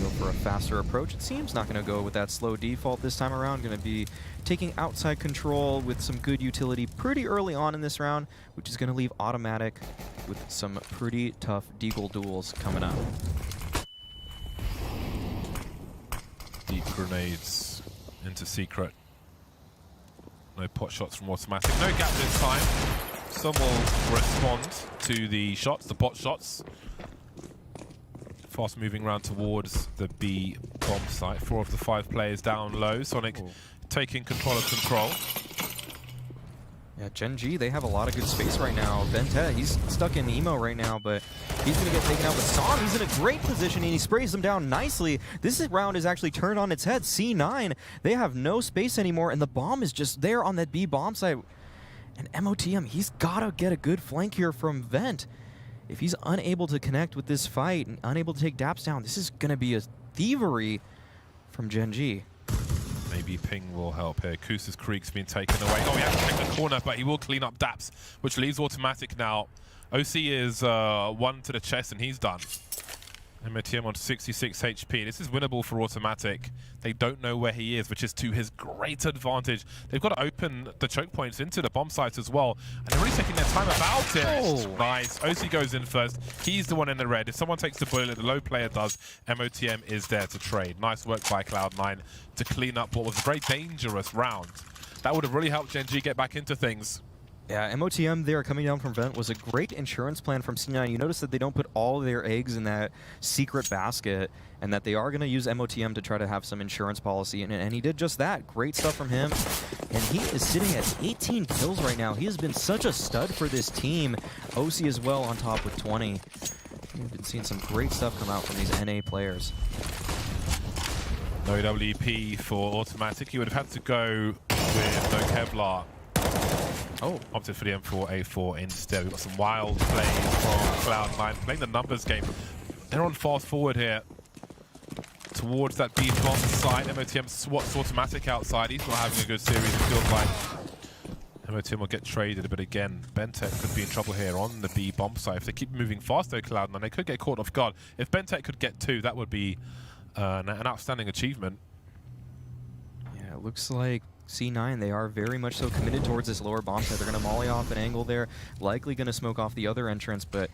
Go for a faster approach, it seems. Not going to go with that slow default this time around. Going to be taking outside control with some good utility pretty early on in this round, which is going to leave automatic with some pretty tough Deagle duels coming up. Deep grenades into secret. No pot shots from automatic. No gap this time. Some will respond to the shots, the bot shots. Fast moving around towards the B bomb site. 4 of the 5 players down low. Sonic taking control of control. Yeah, Gen.G, they have a lot of good space right now. Vente, he's stuck in emo right now, but he's going to get taken out with Som. He's in a great position, and he sprays them down nicely. This round is actually turned on its head. C9, they have no space anymore, and the bomb is just there on that B bomb site. And MOTM, he's got to get a good flank here from Vent. If he's unable to connect with this fight and unable to take Daps down, this is going to be a thievery from Gen.G. Maybe ping will help here. Kusa's Creek's been taken away. Oh, he has to take the corner, but he will clean up Daps, which leaves automatic now. OC is 1 to the chest, and he's done. MOTM on 66 HP. This is winnable for automatic. They don't know where he is, which is to his great advantage. They've got to open the choke points into the bomb sites as well, and they're really taking their time about it. Oh. Nice. OC goes in first. He's the one in the red. If someone takes the bullet, the low player does. MOTM is there to trade. Nice work by Cloud9 to clean up what was a very dangerous round. That would have really helped Gen.G get back into things. Yeah, MOTM there coming down from Vent was a great insurance plan from C9. You notice that they don't put all their eggs in that secret basket, and that they are going to use MOTM to try to have some insurance policy, and he did just that. Great stuff from him, and he is sitting at 18 kills right now. He has been such a stud for this team. OC as well on top with 20. We've been seeing some great stuff come out from these NA players. No WP for automatic. He would have had to go with no Kevlar. Oh, opted for the M4A4 instead. We've got some wild plays from Cloud9 playing the numbers game. They're on fast forward here towards that B bomb side. MOTM swats automatic outside. He's not having a good series, it feels like. MOTM will get traded, but again, Bentek could be in trouble here on the B bomb side. If they keep moving fast though, Cloud9, they could get caught off guard. If Bentek could get 2, that would be an outstanding achievement. Yeah, it looks like C9, they are very much so committed towards this lower bomb site. They're going to molly off an angle there, likely going to smoke off the other entrance, but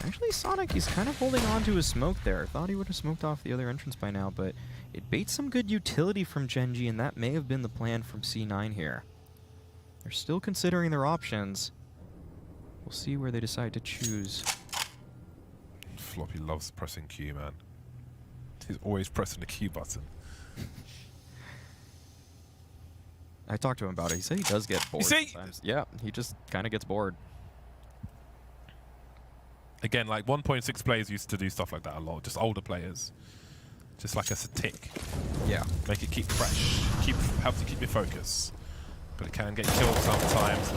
actually Sonic, he's kind of holding on to his smoke there. Thought he would have smoked off the other entrance by now, but it baits some good utility from Gen.G, and that may have been the plan from C9 here. They're still considering their options. We'll see where they decide to choose. Floppy loves pressing Q, man. He's always pressing the Q button. I talked to him about it. He said he does get bored sometimes. Yeah, he just kind of gets bored. Again, like 1.6 players used to do stuff like that a lot, just older players. Just like a tick. Yeah. Make it keep fresh. Helps you keep your focus. But it can get killed sometimes.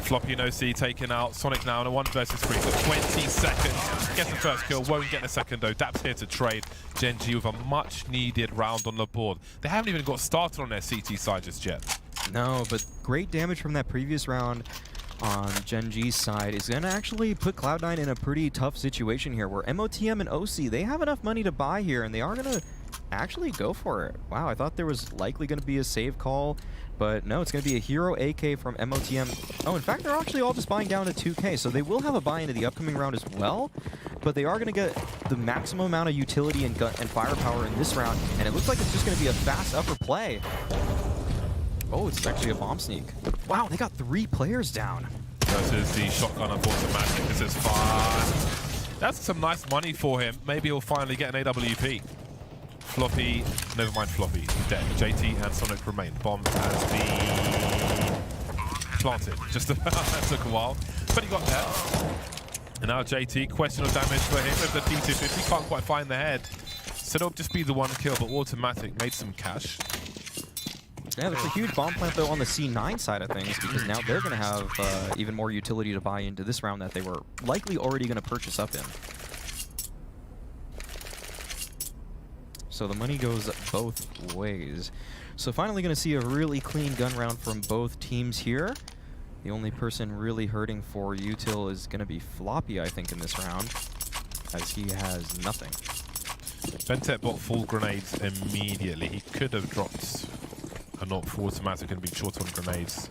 Floppy and OC taken out. Sonic now in a 1 versus 3 for 20 seconds. Gets the first kill, won't get the second though. Dap's here to trade. Gen.G with a much needed round on the board. They haven't even got started on their CT side just yet. No, but great damage from that previous round on Gen.G's side is going to actually put Cloud9 in a pretty tough situation here where MOTM and OC, they have enough money to buy here and they are going to actually go for it. Wow, I thought there was likely going to be a save call, but no, it's going to be a hero AK from MOTM. Oh, in fact, they're actually all just buying down to 2K, so they will have a buy into the upcoming round as well, but they are going to get the maximum amount of utility and gun and firepower in this round, and it looks like it's just going to be a fast upper play. Oh, it's actually a bomb sneak. Wow, they got 3 players down. Versus the shotgun of automatic. This is fun. That's some nice money for him. Maybe he'll finally get an AWP. Floppy, never mind Floppy, he's dead. JT and Sonic remain. Bomb has been planted. Just about, that took a while. But he got there. And now JT, question of damage for him with the T250. Can't quite find the head. So it'll just be the 1 kill, but automatic made some cash. Yeah, there's a huge bomb plant, though, on the C9 side of things, because now they're going to have even more utility to buy into this round that they were likely already going to purchase up in. So the money goes both ways. So finally going to see a really clean gun round from both teams here. The only person really hurting for util is going to be Floppy, I think, in this round, as he has nothing. Bentet bought full grenades immediately. He could have dropped a knock for automatic and been short on grenades.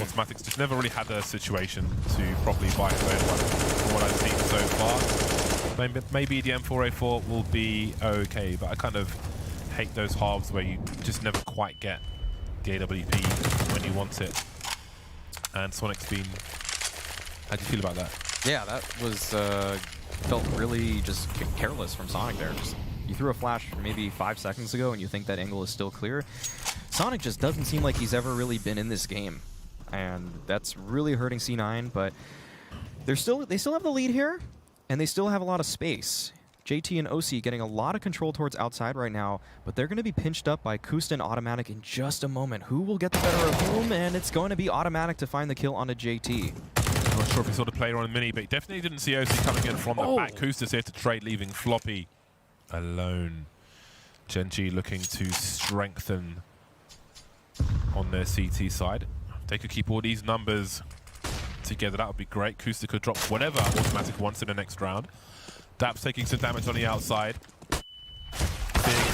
Automatics just never really had a situation to properly buy it from what I've seen so far. Maybe the M4A4 will be okay, but I kind of hate those halves where you just never quite get the AWP when you want it. And Sonic's been... How do you feel about that? Yeah, that was felt really just careless from Sonic there. Just, you threw a flash maybe 5 seconds ago and you think that angle is still clear. Sonic just doesn't seem like he's ever really been in this game, and that's really hurting C9, but they still have the lead here, and they still have a lot of space. JT and OC getting a lot of control towards outside right now, but they're going to be pinched up by Kusta and Automatic in just a moment. Who will get the better of whom? And it's going to be Automatic to find the kill onto JT. I'm not sure if he saw the player on the mini, but he definitely didn't see OC coming in from the back. Kusta's here to trade, leaving Floppy alone. Gen.G looking to strengthen on their CT side. If they could keep all these numbers together, that would be great. Kusta could drop whatever automatic wants in the next round. Dap's taking some damage on the outside. Big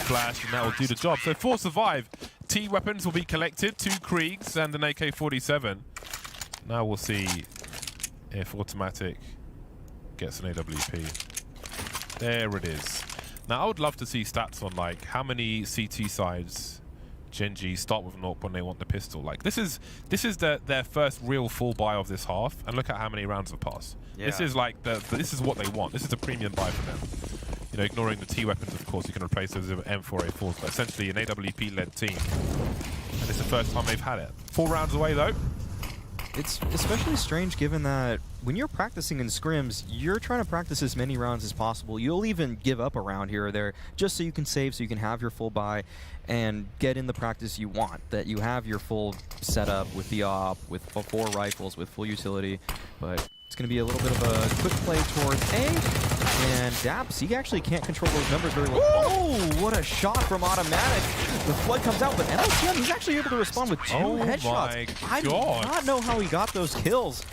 flash, and that will do the job. So 4 survive. T weapons will be collected, 2 Kriegs and an AK-47. Now we'll see if automatic gets an AWP. There it is. Now I would love to see stats on like how many CT sides Gen.G start with Nuke when they want the pistol. Like this is their first real full buy of this half, and look at how many rounds have passed. Yeah. This is like this is what they want. This is a premium buy for them. You know, ignoring the T weapons, of course, you can replace those with M4A4s, but essentially an AWP-led team. And it's the first time they've had it. 4 rounds away though. It's especially strange given that when you're practicing in scrims, you're trying to practice as many rounds as possible. You'll even give up a round here or there just so you can save, so you can have your full buy and get in the practice you want, that you have your full setup with the op, with 4 rifles, with full utility. But it's going to be a little bit of a quick play towards A. And Daps, he actually can't control those numbers very well. Oh, what a shot from Automatic. The flood comes out, but MLTM, he's actually able to respond with 2 headshots. I do not know how he got those kills,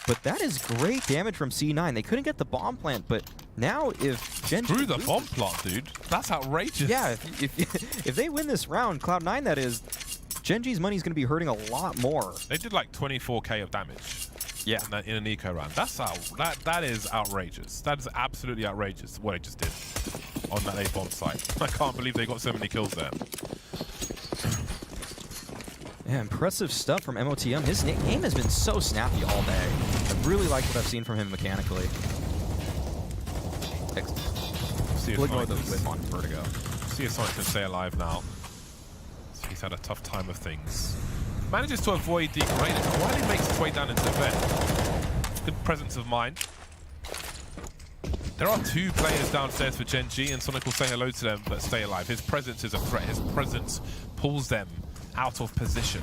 but that is great damage from C9. They couldn't get the bomb plant, but now if Gen.G... Through the bomb plant, dude. That's outrageous. Yeah, if they win this round, Cloud9, that is, Gen.G's money is going to be hurting a lot more. They did like 24k of damage. Yeah, in an eco round. That is outrageous. That is absolutely outrageous what they just did on that A bomb site. I can't believe they got so many kills there. Yeah, impressive stuff from MOTM. His game has been so snappy all day. I really like what I've seen from him mechanically. Look at the whip on Vertigo. See if Sonic can stay alive now. So he's had a tough time of things. Manages to avoid the grenade while he makes his way down into the vent. Good presence of mind. There are 2 players downstairs for Gen.G, and Sonic will say hello to them, but stay alive. His presence is a threat. His presence pulls them out of position.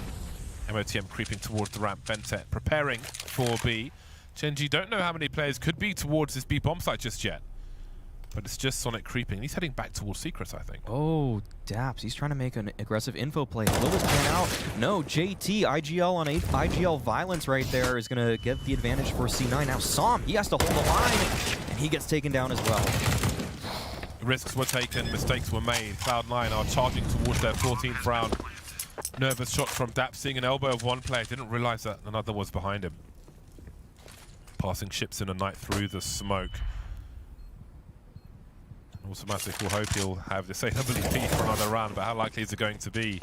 MOTM creeping towards the ramp. Bentet preparing for B. Gen.G don't know how many players could be towards this B bomb site just yet. But it's just Sonic creeping. He's heading back towards Secrets, I think. Oh, Daps. He's trying to make an aggressive info play. Will it pan out? No, JT, IGL on IGL Violence right there is going to get the advantage for C9. Now Som, he has to hold the line, and he gets taken down as well. Risks were taken, mistakes were made. Cloud9 are charging towards their 14th round. Nervous shot from Daps, seeing an elbow of one player. Didn't realize that another was behind him. Passing ships in a night through the smoke. Automatic will hope he'll have the same ability for another round, but how likely is it going to be?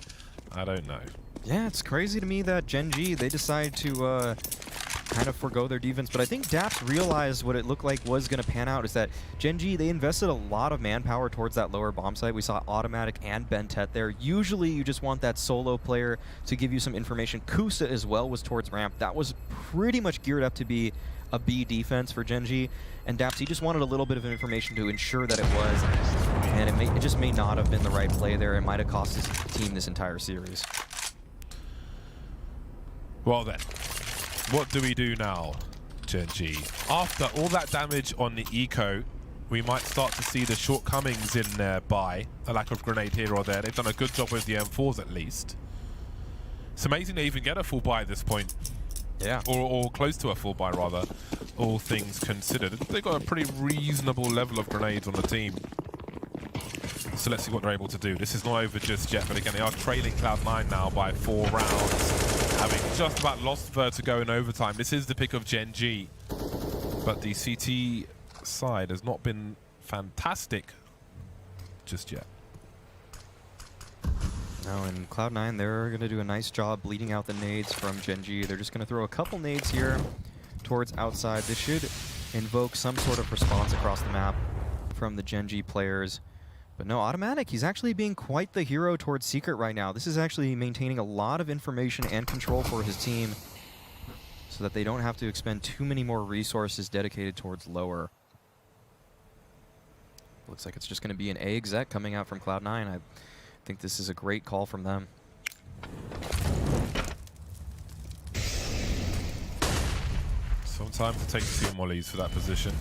I don't know. Yeah, it's crazy to me that Gen.G, they decide to kind of forgo their defense, but I think Daps realized what it looked like was going to pan out, is that Gen.G, they invested a lot of manpower towards that lower bomb site. We saw Automatic and Bentet there. Usually you just want that solo player to give you some information. Kusa as well was towards ramp. That was pretty much geared up to be a B defense for Gen.G, and Daps, he just wanted a little bit of information to ensure that it was, and it just may not have been the right play there. It might have cost his team this entire series. Well then, what do we do now, Gen.G? After all that damage on the eco, we might start to see the shortcomings in their buy, a lack of grenade here or there. They've done a good job with the M4s at least. It's amazing they even get a full buy at this point. Yeah. Or close to a full buy, rather, all things considered. They've got a pretty reasonable level of grenades on the team. So let's see what they're able to do. This is not over just yet, but again, they are trailing Cloud9 now by 4 rounds, having just about lost Vertigo in overtime. This is the pick of Gen.G, but the CT side has not been fantastic just yet. No, and Cloud9, they're going to do a nice job bleeding out the nades from Gen.G. They're just going to throw a couple nades here towards outside. This should invoke some sort of response across the map from the Gen.G players. But no, Automatic, he's actually being quite the hero towards Secret right now. This is actually maintaining a lot of information and control for his team so that they don't have to expend too many more resources dedicated towards lower. Looks like it's just going to be an A exec coming out from Cloud9. I think this is a great call from them. Sometimes it takes 2 mollies for that position.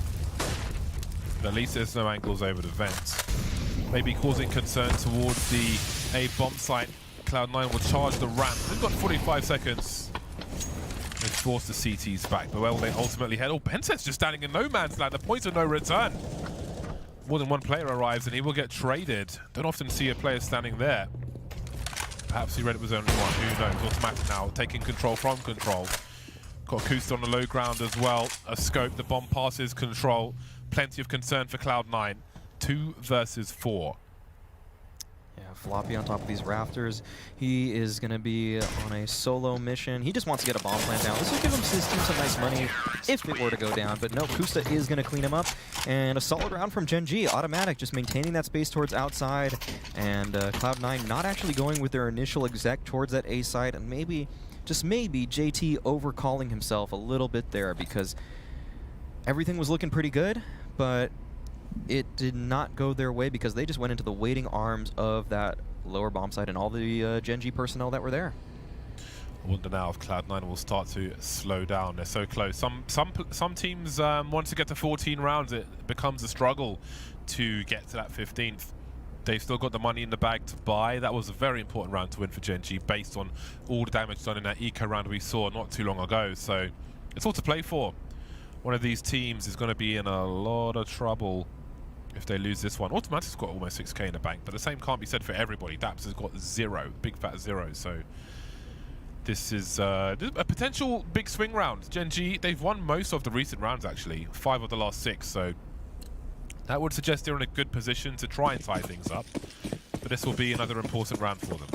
But at least there's no angles over the vents. Maybe causing concern towards the A bomb site. Cloud9 will charge the ramp. They've got 45 seconds. They force the CTs back. But well, they ultimately head. Oh, Bentet's just standing in no man's land. The point of no return. More than one player arrives and he will get traded. Don't often see a player standing there. Perhaps he read it was only one. Who knows? Automatic now, taking control from control. Got Kusta on the low ground as well. A scope, the bomb passes control. Plenty of concern for Cloud9. 2 versus 4. Yeah, Floppy on top of these rafters. He is going to be on a solo mission. He just wants to get a bomb plant down. This will give him his team some nice money if it were to go down. But no, Kusta is going to clean him up. And a solid round from Gen.G. Automatic just maintaining that space towards outside. And Cloud9 not actually going with their initial exec towards that A side. And maybe, just maybe, JT overcalling himself a little bit there because everything was looking pretty good. But it did not go their way because they just went into the waiting arms of that lower bomb site and all the Gen.G personnel that were there. I wonder now if Cloud9 will start to slow down. They're so close. Some teams, once they get to 14 rounds, it becomes a struggle to get to that 15th. They've still got the money in the bag to buy. That was a very important round to win for Gen.G based on all the damage done in that eco round we saw not too long ago. So it's all to play for. One of these teams is going to be in a lot of trouble if they lose this one. Automatic's got almost 6k in the bank, but the same can't be said for everybody. Daps has got 0, big fat 0. So this is a potential big swing round. Gen.G, they've won most of the recent rounds actually, 5 of the last 6. So that would suggest they're in a good position to try and tie things up. But this will be another important round for them.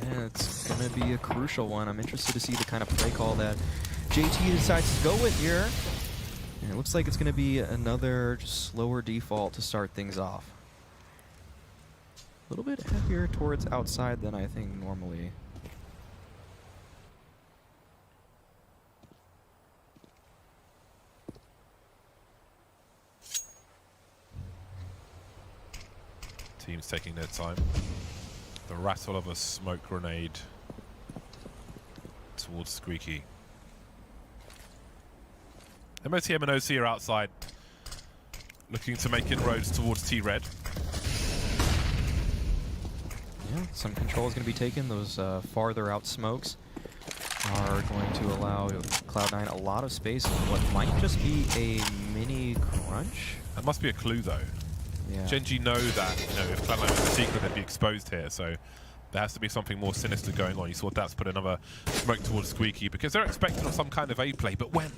Yeah, it's going to be a crucial one. I'm interested to see the kind of play call that JT decides to go with here. And it looks like it's going to be another just slower default to start things off. A little bit heavier towards outside than I think normally. Teams taking their time. The rattle of a smoke grenade towards Squeaky. MOTM and OC are outside, looking to make inroads towards T-Red. Yeah, some control is going to be taken. Those farther out smokes are going to allow Cloud9 a lot of space in what might just be a mini crunch. That must be a clue, though. Yeah. Gen.G know that, if Cloud9 was a secret, they'd be exposed here, so there has to be something more sinister going on. You saw Daps put another smoke towards Squeaky because they're expecting some kind of A play, but when?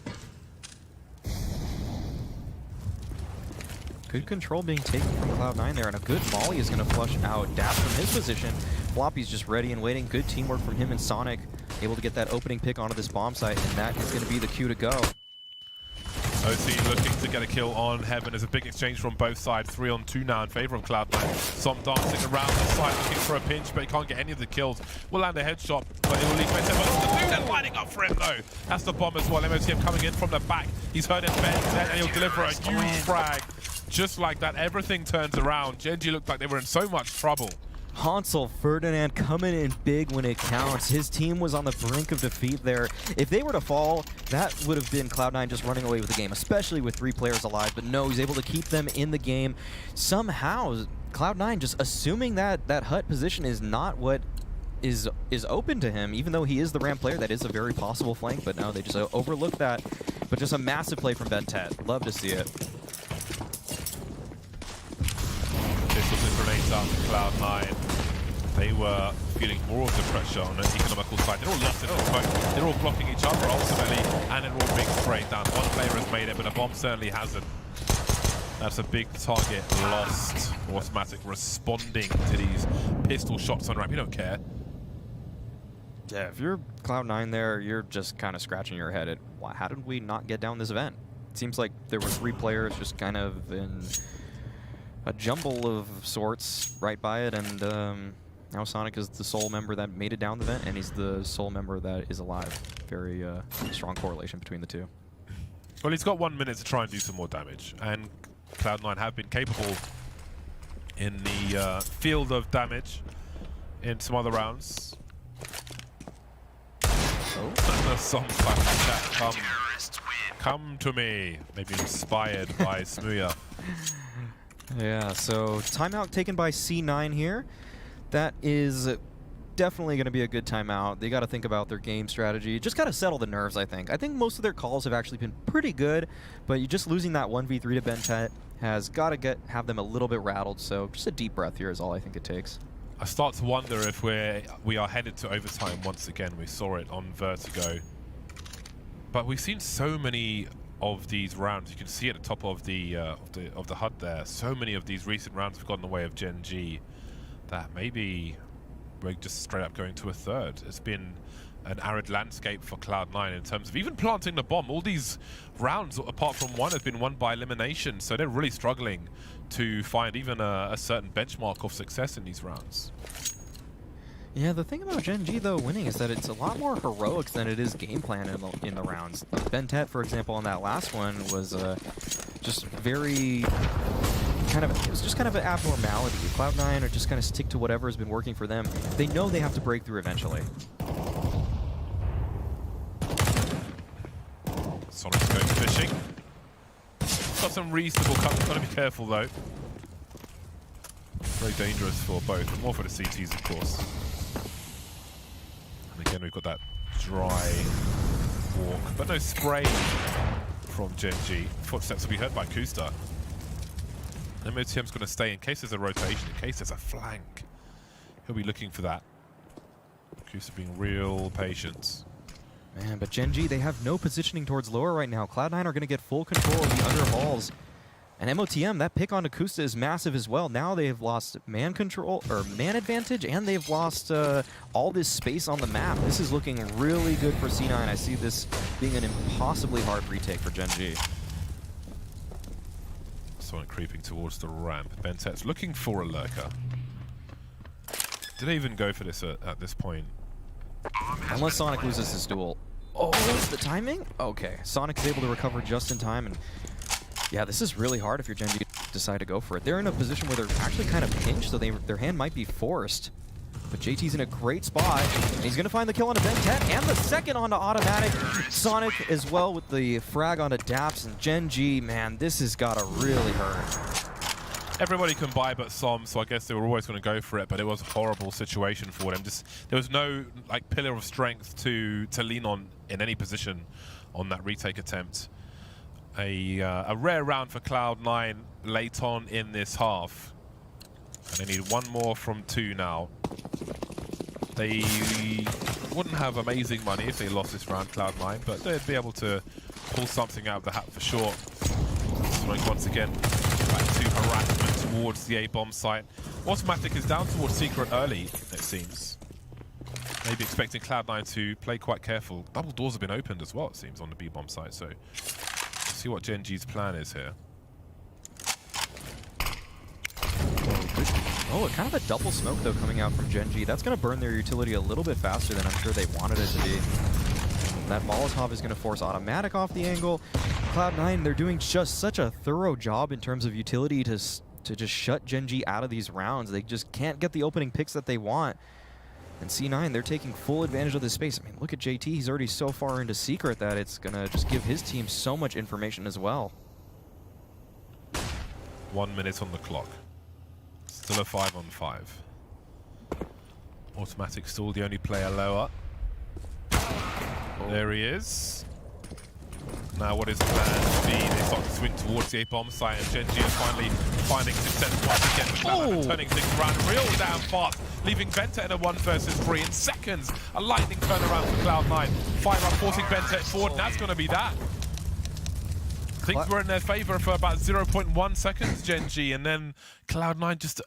Good control being taken from Cloud9 there, and a good molly is going to flush out Daps from his position. Floppy's just ready and waiting. Good teamwork from him and Sonic, able to get that opening pick onto this bomb site, and that is going to be the cue to go. OC looking to get a kill on Heaven. There's a big exchange from both sides. 3-on-2 now in favor of Cloud9. Som dancing around the side looking for a pinch, but he can't get any of the kills. Will land a headshot, but it will leave They're lining up for him though. That's the bomb as well. MOTM coming in from the back. He's heard him bend, and he'll deliver a huge frag. Just like that, everything turns around. Gen.G looked like they were in so much trouble. Hansel Ferdinand coming in big when it counts. His team was on the brink of defeat there. If they were to fall, that would have been Cloud9 just running away with the game, especially with 3 players alive. But no, he's able to keep them in the game. Somehow, Cloud9 just assuming that hut position is not what is open to him, even though he is the ramp player. That is a very possible flank, but no, they just overlook that. But just a massive play from Bentet. Love to see it. Pistols and grenades out to Cloud9. They were feeling more of the pressure on the economical side. They're all lost in the smoke. They're all blocking each other ultimately, and they're all being sprayed down. One player has made it, but a bomb certainly hasn't. That's a big target lost. Automatic responding to these pistol shots on ramp. You don't care. Yeah, if you're Cloud9 there, you're just kind of scratching your head at how did we not get down this event? It seems like there were 3 players just kind of in a jumble of sorts right by it, and now Sonic is the sole member that made it down the vent, and he's the sole member that is alive. Very strong correlation between the two. Well, he's got 1 minute to try and do some more damage, and Cloud9 have been capable in the field of damage in some other rounds. Oh, some type of chat, come to me. Maybe inspired by Smuya. Yeah, so timeout taken by C9 here. That is definitely going to be a good timeout. They got to think about their game strategy. Just got to settle the nerves, I think. I think most of their calls have actually been pretty good, but you just losing that 1v3 to Bentet has got to have them a little bit rattled, so just a deep breath here is all I think it takes. I start to wonder if we are headed to overtime once again. We saw it on Vertigo. But we've seen so many of these rounds. You can see at the top of the HUD there, so many of these recent rounds have gotten in the way of Gen.G that maybe we're just straight up going to a third. It's been an arid landscape for Cloud9 in terms of even planting the bomb. All these rounds, apart from one, have been won by elimination, so they're really struggling to find even a certain benchmark of success in these rounds. Yeah, the thing about Gen.G though winning is that it's a lot more heroics than it is game plan in the rounds. Bentet, for example, on that last one was just very it was just kind of an abnormality. Cloud9 are just kind of stick to whatever has been working for them. They know they have to break through eventually. Sonic's going fishing. Got some reasonable cover. Got to be careful though. Very dangerous for both, but more for the CTs, of course. And again, we've got that dry walk, but no spray from Gen.G. Footsteps will be heard by Kusta. MOTM's going to stay in case there's a rotation, in case there's a flank. He'll be looking for that. Kusta being real patient. Man, but Gen.G, they have no positioning towards lower right now. Cloud9 are going to get full control of the under halls. And MOTM, that pick on Akusta is massive as well. Now they've lost man control, or man advantage, and they've lost all this space on the map. This is looking really good for C9. I see this being an impossibly hard retake for Gen.G. Sonic creeping towards the ramp. Bentet's looking for a lurker. Did they even go for this at this point? Unless Sonic loses his duel. Oh, the timing? Okay, Sonic is able to recover just in time, and yeah, this is really hard if you're Gen.G. decide to go for it. They're in a position where they're actually kind of pinched, so their hand might be forced. But JT's in a great spot, and he's going to find the kill on a Ben 10, and the second onto Automatic. Sonic as well with the frag onto Daps, and Gen.G, man, this has got to really hurt. Everybody can buy but Som, so I guess they were always going to go for it, but it was a horrible situation for them. There was no like pillar of strength to lean on in any position on that retake attempt. A rare round for Cloud9 late on in this half. And they need one more from 2 now. They wouldn't have amazing money if they lost this round, Cloud9, but they'd be able to pull something out of the hat for sure. Sonic once again back to harassment towards the A-bomb site. Automatic is down towards Secret early, it seems. Maybe expecting Cloud9 to play quite careful. Double doors have been opened as well, it seems, on the B-bomb site, so let's see what Gen.G's plan is here. Oh, kind of a double smoke, though, coming out from Gen.G. That's going to burn their utility a little bit faster than I'm sure they wanted it to be. That Molotov is going to force Automatic off the angle. Cloud9, they're doing just such a thorough job in terms of utility to just shut Gen.G out of these rounds. They just can't get the opening picks that they want. And C9, they're taking full advantage of this space. I mean, look at JT. He's already so far into Secret that it's going to just give his team so much information as well. 1 minute on the clock. Still a 5-on-5. Automatic still the only player lower. There he is. Now what is the plan to be? They start to swing towards the A-bomb site, and Gen.G is finally finding success once again with Cloud9 turning things around real damn fast, leaving Benta in a 1 versus 3 in seconds. A lightning turnaround for Cloud9. Fire up, forcing Benta forward, and that's going to be that. Things were in their favor for about 0.1 seconds, Gen.G, and then Cloud9 just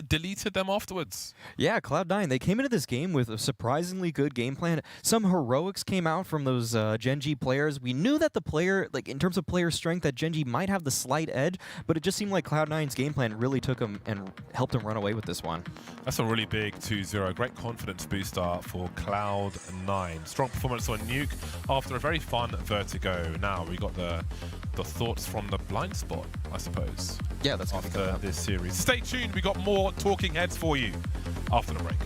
deleted them afterwards. Yeah, Cloud9, they came into this game with a surprisingly good game plan. Some heroics came out from those Gen.G players. We knew that the player, like in terms of player strength, that Gen.G might have the slight edge, but it just seemed like Cloud9's game plan really took them and helped them run away with this one. That's a really big 2-0. Great confidence booster for Cloud9. Strong performance on Nuke after a very fun Vertigo. Now we got the thoughts from the blind spot, I suppose. Yeah, that's after this series. Stay tuned, we got more talking heads for you after the break.